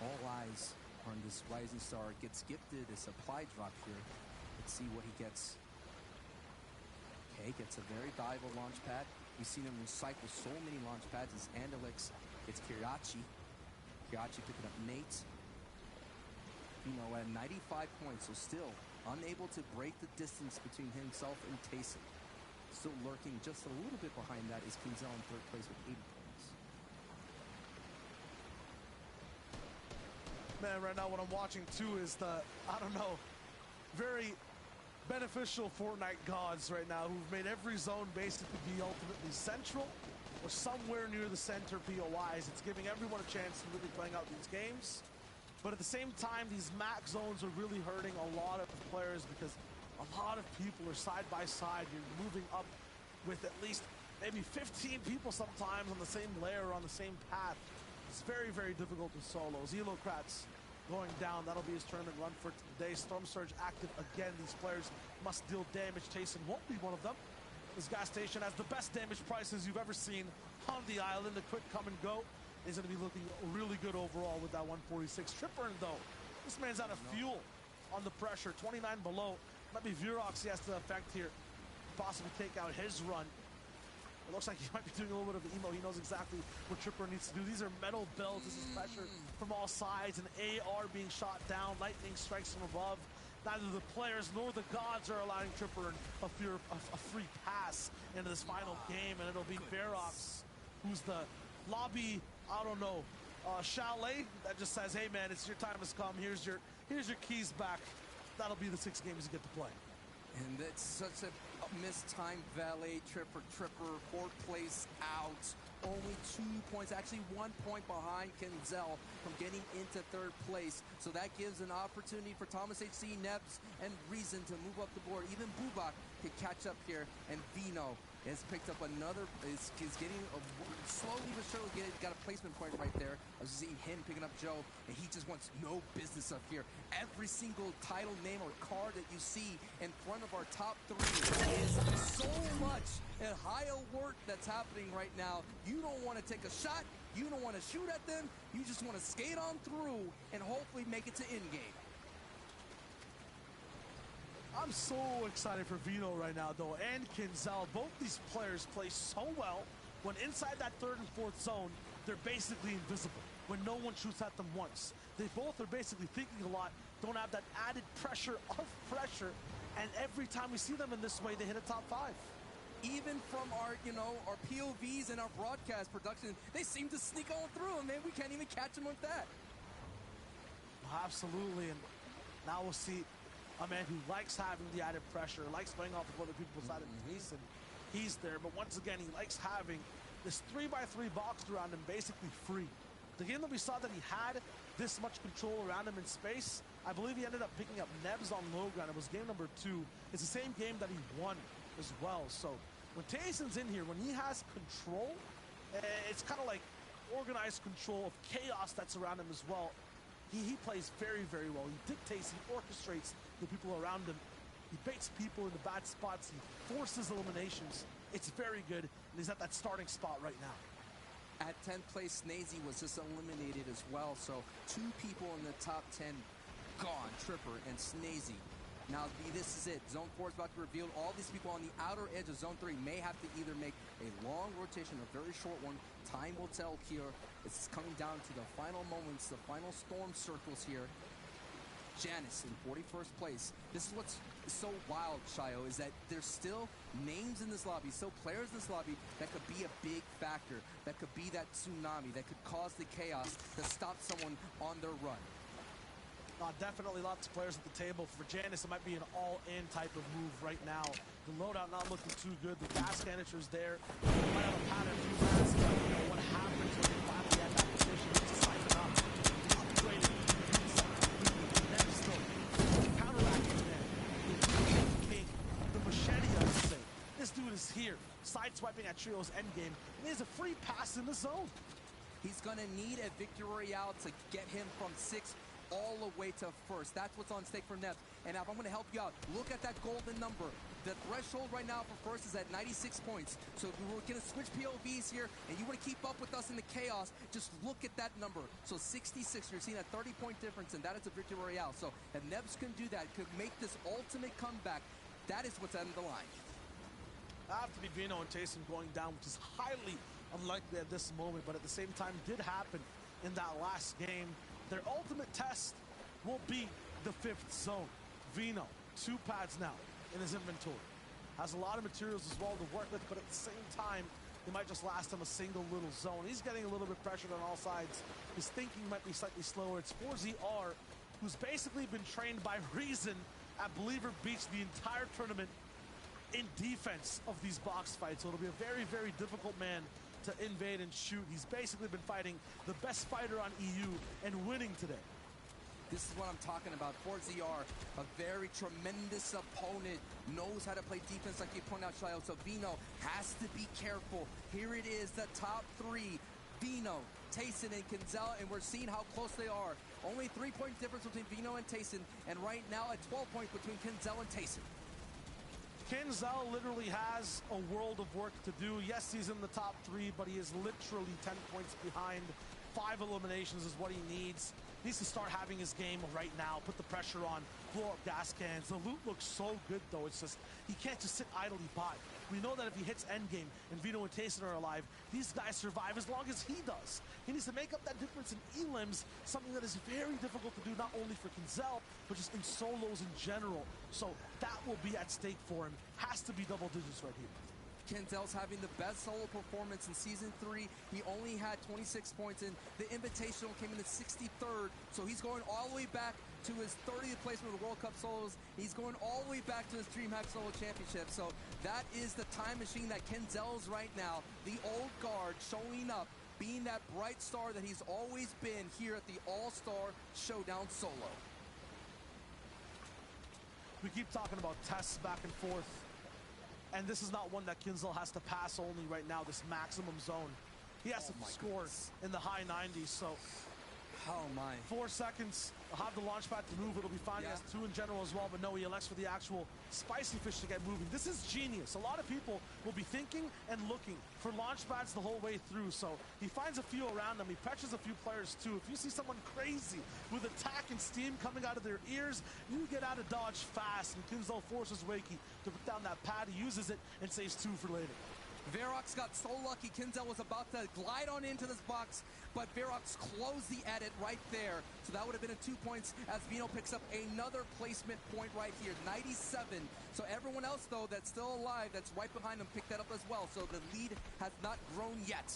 All eyes are on this rising star. Gets gifted a supply drop here. Let's see what he gets. Okay, gets a very valuable launch pad. We've seen him recycle so many launch pads as Andalix gets Kiriachi. Kiriachi picking up Nate. Vino at 95 points, so still unable to break the distance between himself and Tayson. Still lurking just a little bit behind that is Kinzel in 3rd place with 80 points. Man, right now what I'm watching too is the, I don't know, very beneficial Fortnite gods right now who've made every zone basically be ultimately central or somewhere near the center POIs. It's giving everyone a chance to really playing out these games. But at the same time, these max zones are really hurting a lot of players because a lot of people are side by side. You're moving up with at least maybe 15 people sometimes on the same layer or on the same path. It's very, very difficult to solo. Zelocrats going down. That'll be his tournament run for today. Storm Surge active again. These players must deal damage. Tayson won't be one of them. This gas station has the best damage prices you've ever seen on the island. The quick come and go is going to be looking really good overall with that 146. Tripper, though, this man's out of fuel on the pressure. 29 below. Might be Virox he has to affect here. Possibly take out his run. It looks like he might be doing a little bit of emo. He knows exactly what Tripper needs to do. These are metal builds. This is pressure from all sides. An AR being shot down. Lightning strikes from above. Neither the players nor the gods are allowing Tripper a free pass into this final game. And it'll be Virox, who's the lobby, I don't know, chalet that just says, hey man, it's your time has come. Here's your keys back. That'll be the 6 games you get to play. And that's such a mistimed valet trip for Tripper. 4th place out. Only 2 points, actually 1 point behind Kenzel from getting into 3rd place. So that gives an opportunity for Thomas HC, Nebs, and Reason to move up the board. Even Bubak could catch up here, and Vino has picked up another, is getting slowly but surely got a placement point right there. I was seeing him picking up Joe, and he just wants no business up here. Every single title name or card that you see in front of our top 3 is so much at high alert that's happening right now. You don't want to take a shot, you don't want to shoot at them, you just want to skate on through and hopefully make it to in-game. I'm so excited for Vino right now, though, and Kinzel. Both these players play so well. When inside that 3rd and 4th zone, they're basically invisible when no one shoots at them once. They both are basically thinking a lot, don't have that added pressure of pressure, and every time we see them in this way, they hit a top 5. Even from our, our POVs and our broadcast production, they seem to sneak on through, and man, we can't even catch them with that. Absolutely, and now we'll see a man who likes having the added pressure, likes playing off of other people's side of the piece, and he's there. But once again, he likes having this 3x3 box around him basically free. The game that we saw that he had this much control around him in space, I believe he ended up picking up Nebs on low ground. It was game number 2. It's the same game that he won as well. So when Tayson's in here, when he has control, it's kind of like organized control of chaos that's around him as well. He plays very, very well. He dictates, he orchestrates the people around him. He baits people in the bad spots. He forces eliminations. It's very good, and he's at that starting spot right now. At 10th place, Snazy was just eliminated as well. So 2 people in the top 10 gone, Tripper and Snazy. Now, this is it. Zone 4 is about to reveal. All these people on the outer edge of Zone 3 may have to either make a long rotation, a very short one. Time will tell here. It's coming down to the final moments, the final storm circles here. Janice in 41st place. This is what's so wild, Shayo, is that there's still names in this lobby, still players in this lobby that could be a big factor, that could be that tsunami, that could cause the chaos to stop someone on their run. Definitely lots of players at the table. For Janice, it might be an all-in type of move right now. The loadout not looking too good. The gas canister's there. Might have a pattern few rounds, but you know what happens when you finally have that position. It's a sign up. Upgraded. Then still counteracting there. The king, the machete, I would say. This dude is here, sideswiping at Trio's endgame. And he has a free pass in the zone. He's going to need a victory royale to get him from 6 all the way to 1st. That's what's on stake for Nebs. And now I'm going to help you out. Look at that golden number. The threshold right now for 1st is at 96 points. So if we're going to switch POVs here and you want to keep up with us in the chaos, just look at that number. So 66, you're seeing a 30-point difference, and that is a victory royale. So if Nebs can do that, could make this ultimate comeback, that is what's on the line. I have to be Vino and Tayson going down, which is highly unlikely at this moment, but at the same time did happen in that last game. Their ultimate test will be the 5th zone. Vino, 2 pads now in his inventory. Has a lot of materials as well to work with, but at the same time, they might just last him a single little zone. He's getting a little bit pressured on all sides. His thinking might be slightly slower. It's 4ZR, who's basically been trained by Reason at Believer Beach the entire tournament in defense of these box fights. So it'll be a very, very difficult man to invade and shoot. He's basically been fighting the best fighter on EU and winning today. This is what I'm talking about. 4ZR, a very tremendous opponent, knows how to play defense like you point out, Shayo. So Vino has to be careful. Here it is, the top 3. Vino, Tayson, and Kinzel, and we're seeing how close they are. Only 3-point difference between Vino and Tayson, and right now a 12 points between Kinzel and Tayson. Kinzel literally has a world of work to do. Yes, he's in the top 3, but he is literally 10 points behind. 5 eliminations is what he needs. He needs to start having his game right now. Put the pressure on. Blow up gas cans. The loot looks so good, though. It's just, he can't just sit idly by. We know that if he hits endgame and Vino and Tayson are alive, these guys survive as long as he does. He needs to make up that difference in elims, something that is very difficult to do, not only for Kinzel, but just in solos in general. So that will be at stake for him. Has to be double digits right here. Kinzel's having the best solo performance in Season 3. He only had 26 points, and the Invitational came in at 63rd, so he's going all the way back to his 30th placement of the World Cup solos. He's going all the way back to his DreamHack Solo Championship, so that is the time machine that Kinzel's right now. The old guard showing up, being that bright star that he's always been here at the All-Star Showdown Solo. We keep talking about tests back and forth. And this is not one that Kinzel has to pass only right now, this maximum zone. He has to score in the high 90s, so. Oh my. 4 seconds, he'll have the launch pad to move. It'll be fine. He has 2 in general as well, but no, he elects for the actual spicy fish to get moving. This is genius. A lot of people will be thinking and looking for launch pads the whole way through, so he finds a few around him. He pressures a few players too. If you see someone crazy with attack and steam coming out of their ears, you get out of dodge fast, and Kinzel forces Wakey to put down that pad. He uses it and saves 2 for later. Verox got so lucky. Kinzel was about to glide on into this box, but Verox closed the edit right there. So that would have been a 2 points as Vino picks up another placement point right here, 97. So everyone else, though, that's still alive, that's right behind him, picked that up as well. So the lead has not grown yet.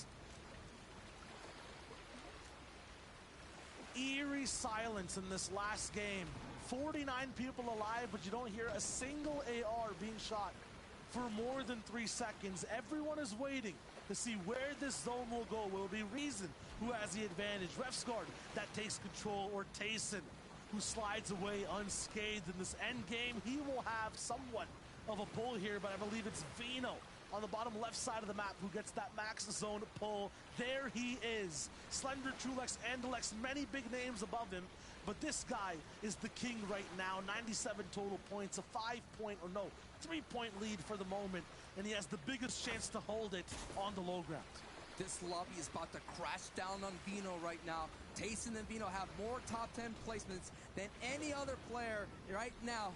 Eerie silence in this last game. 49 people alive, but you don't hear a single AR being shot for more than 3 seconds. Everyone is waiting to see where this zone will go. Will it be Reason who has the advantage? Refsguard that takes control, or Tayson who slides away unscathed in this end game? He will have somewhat of a pull here, but I believe it's Vino on the bottom left side of the map who gets that max zone pull. There he is. Slender, Trulex, Andalex, many big names above him. But this guy is the king right now. 97 total points, a 3-point lead for the moment, and he has the biggest chance to hold it on the low ground. This lobby is about to crash down on Vino right now. Tayson and Vino have more top 10 placements than any other player right now.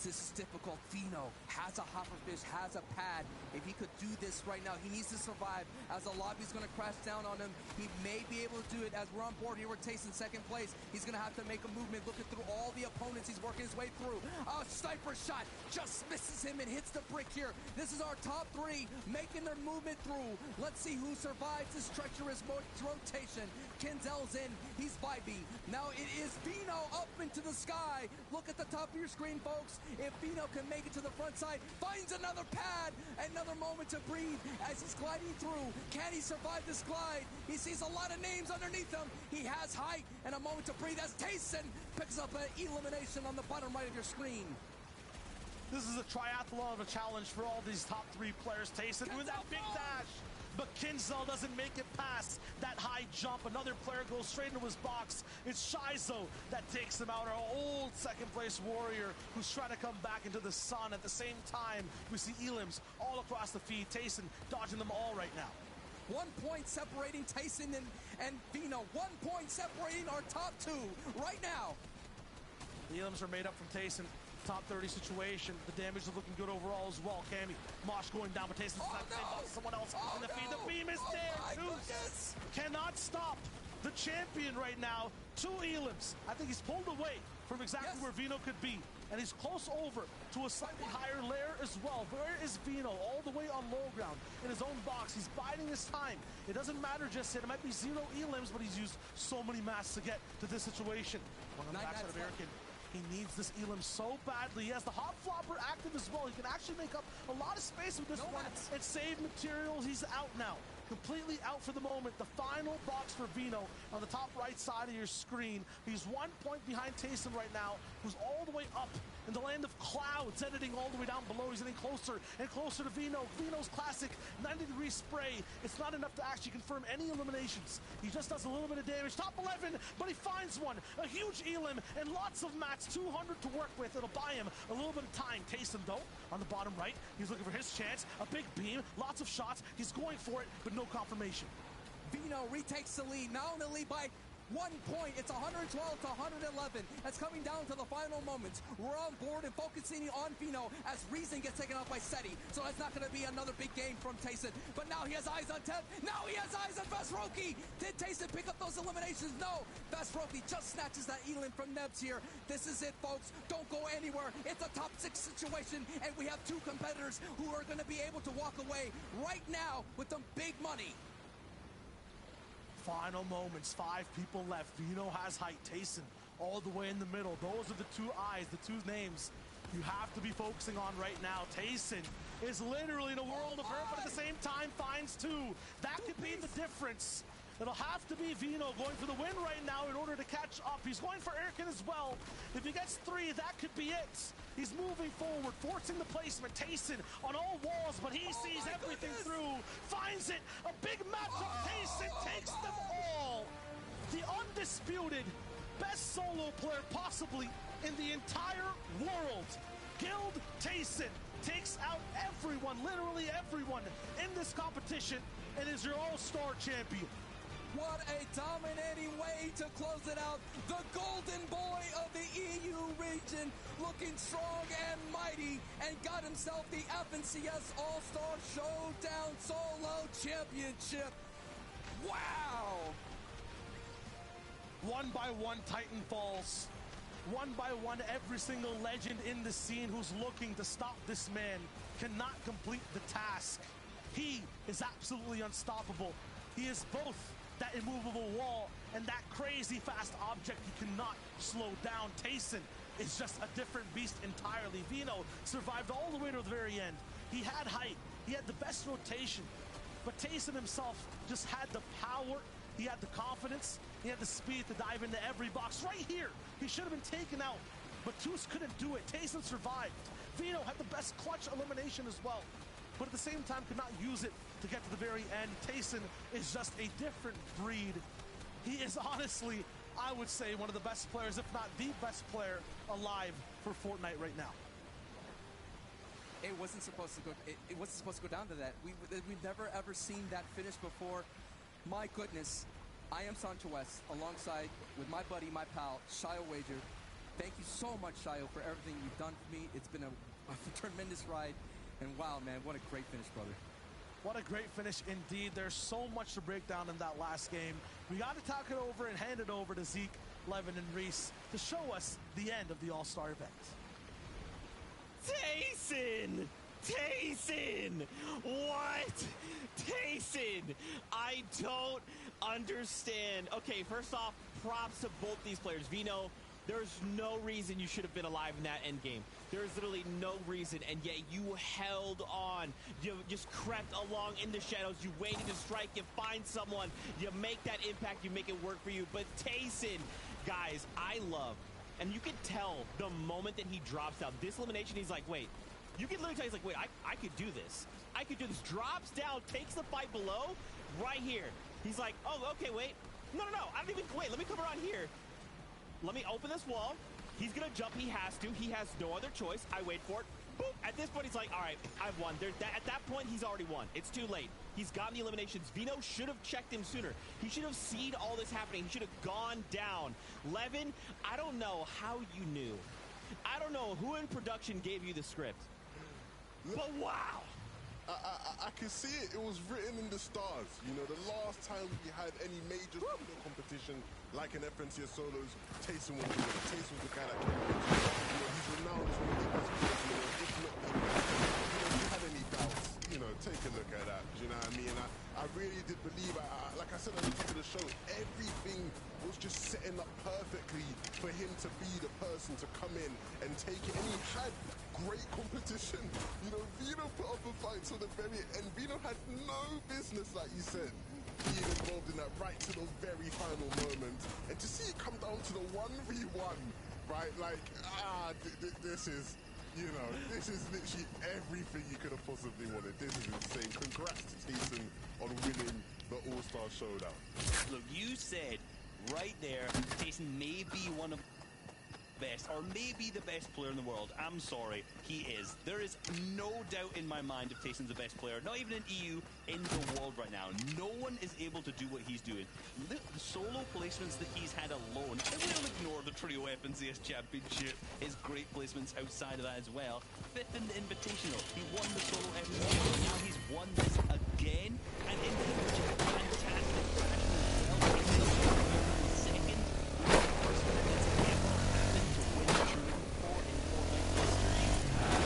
This is difficult. Vino has a hopper fish, has a pad. If he could do this right now, he needs to survive as the lobby's going to crash down on him. He may be able to do it as we're on board here with Tayson second place. He's going to have to make a movement, looking through all the opponents. He's working his way through. A sniper shot just misses him and hits the brick here. This is our top 3 making their movement through. Let's see who survives this treacherous rotation. Kinzel's in. He's vibing. Now it is Vino up into the sky. Look at the top of your screen, folks. If Vino can make it to the front side, finds another pad, another moment to breathe as he's gliding through. Can he survive this glide? He sees a lot of names underneath him. He has height and a moment to breathe as Tayson picks up an elimination on the bottom right of your screen. This is a triathlon of a challenge for all these top 3 players. Tayson with that big dash, but Kinzel doesn't make it past that high jump. Another player goes straight into his box. It's Shizo that takes him out, our old second-place warrior who's trying to come back into the sun. At the same time, we see elims all across the feed. Tayson dodging them all right now. 1 point separating Tayson and Vino. 1 point separating our top 2 right now. The elims are made up from Tayson. Top 30 situation. The damage is looking good overall as well. Cammy, Mosh going down, but Tayson's not someone else in the feed. The beam is there. Goodness. Cannot stop the champion right now. 2 elims. I think he's pulled away from exactly where Vino could be. And he's close over to a slightly higher layer as well. Where is Vino? All the way on low ground in his own box. He's biding his time. It doesn't matter just yet. It might be 0 elims, but he's used so many masks to get to this situation. On the backside of Erican. He needs this elim so badly. He has the hop flopper active as well. He can actually make up a lot of space with this one and save materials. He's out now. Completely out for the moment. The final box for Vino on the top right side of your screen. He's 1 point behind Tayson right now, who's all the way up in the land of clouds, editing all the way down below. He's getting closer and closer to Vino. Vino's classic 90-degree spray. It's not enough to actually confirm any eliminations. He just does a little bit of damage. Top 11, but he finds one. A huge elim and lots of mats. 200 to work with. It'll buy him a little bit of time. Taysom, though, on the bottom right. He's looking for his chance. A big beam, lots of shots. He's going for it, but no confirmation. Vino retakes the lead, now in the lead by 1 point. It's 112 to 111. It's coming down to the final moments. We're on board and focusing on Vino as Reason gets taken out by Seti. So it's not going to be another big game from Tayson. But now he has eyes on Ted. Now he has eyes on Vesroki. Did Tayson pick up those eliminations? No. Vesroki just snatches that elim from Nebs here. This is it, folks. Don't go anywhere. It's a top 6 situation, and we have 2 competitors who are going to be able to walk away right now with some big money. Final moments, 5 people left. Vino has height. Tayson all the way in the middle. Those are the 2 eyes, the 2 names you have to be focusing on right now. Tayson is literally in a world of hurt, but at the same time finds 2. That could be the difference. It'll have to be Vino going for the win right now in order to catch up. He's going for Erkin as well. If he gets 3, that could be it. He's moving forward, forcing the placement. Tayson on all walls, but he sees everything through. Finds it. A big matchup. Tayson takes them all. The undisputed best solo player possibly in the entire world. Guild Tayson takes out everyone, literally everyone in this competition, and is your all-star champion. What a dominating way to close it out. The golden boy of the EU region, looking strong and mighty, and got himself the FNCS All-Star Showdown Solo Championship. Wow! 1 by 1, Titan falls. 1 by 1, every single legend in the scene who's looking to stop this man cannot complete the task. He is absolutely unstoppable. He is both that immovable wall and that crazy fast object you cannot slow down. Tayson is just a different beast entirely. Vino survived all the way to the very end. He had height, he had the best rotation, but Tayson himself just had the power, he had the confidence, he had the speed to dive into every box. Right here, he should have been taken out, but Toos couldn't do it. Tayson survived. Vino had the best clutch elimination as well, but at the same time could not use it to get to the very end. Tayson is just a different breed. He is honestly, I would say, one of the best players, if not the best player alive for Fortnite right now. It wasn't supposed to go. It wasn't supposed to go down to that. We've never ever seen that finish before. My goodness, I am Sancho West, alongside with my buddy, my pal, Shayo Wager. Thank you so much, Shayo, for everything you've done for me. It's been a tremendous ride. And wow, man, what a great finish, brother. What a great finish indeed. There's so much to break down in that last game. We got to talk it over and hand it over to Zeke, Levin, and Reese to show us the end of the All-Star event. Tayson! Tayson! What? Tayson! I don't understand. Okay, first off, props to both these players. Vino, there's no reason you should have been alive in that end game. There's literally no reason, and yet you held on. You just crept along in the shadows. You waited to strike. You find someone. You make that impact. You make it work for you. But Tayson, guys, I love, and you can tell the moment that he drops out. This elimination, he's like, wait. You can literally tell he's like, wait, I could do this. I could do this. Drops down, takes the fight below, right here. He's like, oh, okay, wait. No. I don't even, wait, let me come around here. Let me open this wall. He's going to jump. He has to. He has no other choice. I wait for it. Boop. At this point, he's like, all right, I've won. At that point, he's already won. It's too late. He's gotten the eliminations. Vino should have checked him sooner. He should have seen all this happening. He should have gone down. Levin, I don't know how you knew. I don't know who in production gave you the script. But wow. I can see it. It was written in the stars. You know, the last time we had any major solo competition like an FNCS Solos, Tayson was the winner. Tayson was the guy that came in. You know, he's renowned as one of the best players in the world, if not the best. You know, if you had any doubts, you know, take a look at that. Do you know what I mean? I really did believe, like I said at the top of the show, everything was just setting up perfectly for him to be the person to come in and take it. And he had great competition. You know, Vino put up a fight till the very end. Vino had no business, like you said, being involved in that right to the very final moment. And to see it come down to the 1v1, right? Like, this is, you know, this is literally everything you could have possibly wanted. This is insane. Congrats to Tayson on winning the All-Star Showdown. Look, you said right there, Tayson may be one of best, or maybe the best player in the world. I'm sorry, he is. There is no doubt in my mind if Tayson's the best player, not even in EU, in the world right now. No one is able to do what he's doing. The solo placements that he's had alone, and we'll ignore the Trio FNCS Championship, his great placements outside of that as well. 5th in the Invitational, he won the solo FNCS, now he's won this again, and in the fantastic fashion as well. Second, first time it's ever happened to win a True 4 in Fortnite history.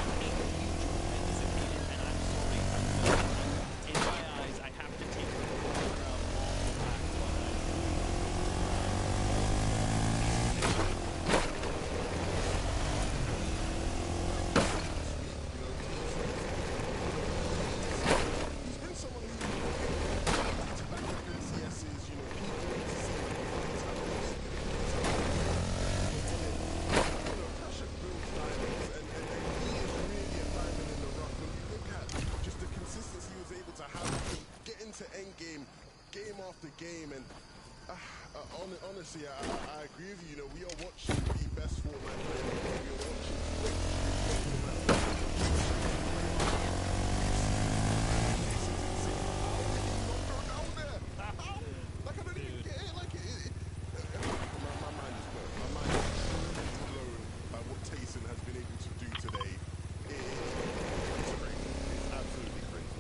A huge tremendous opinion, and I'm sorry, in my eyes, I have to take the corner off the back, but He's been someone who back-to-back FNCSs, you know, people need to see pressure builds diamonds, and he is really a diamond in the rough. When you look at just the consistency he was able to have, to get into endgame, game after game, and honestly, I agree with you. You know, we are watching the best Fortnite player in the world. We are watching like, I don't even get it. Like, my mind is blown. My mind is truly blown by what Tayson has been able to do today. It's crazy. It's absolutely crazy.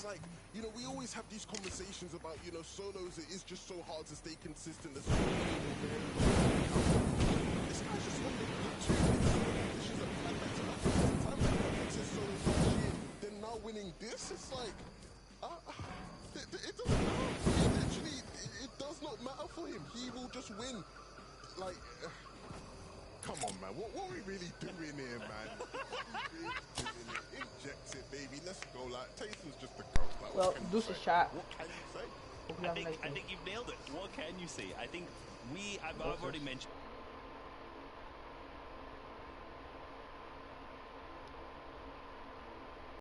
Like, you know, we always have these conversations about, you know, solos. It is just so hard to stay consistent. This guy's just won the two competitions at solos last year. Then now winning this, it's like, it doesn't matter. Literally, it does not matter for him. He will just win. Like, come on, man. What are we really doing here, man? Inject it, baby. Let's go. Like, Tayson's just a ghost. Like, Well, Deuce is chat. What can you say? Hope you have a nice day. I think you've nailed it. What can you say? I think I've already mentioned.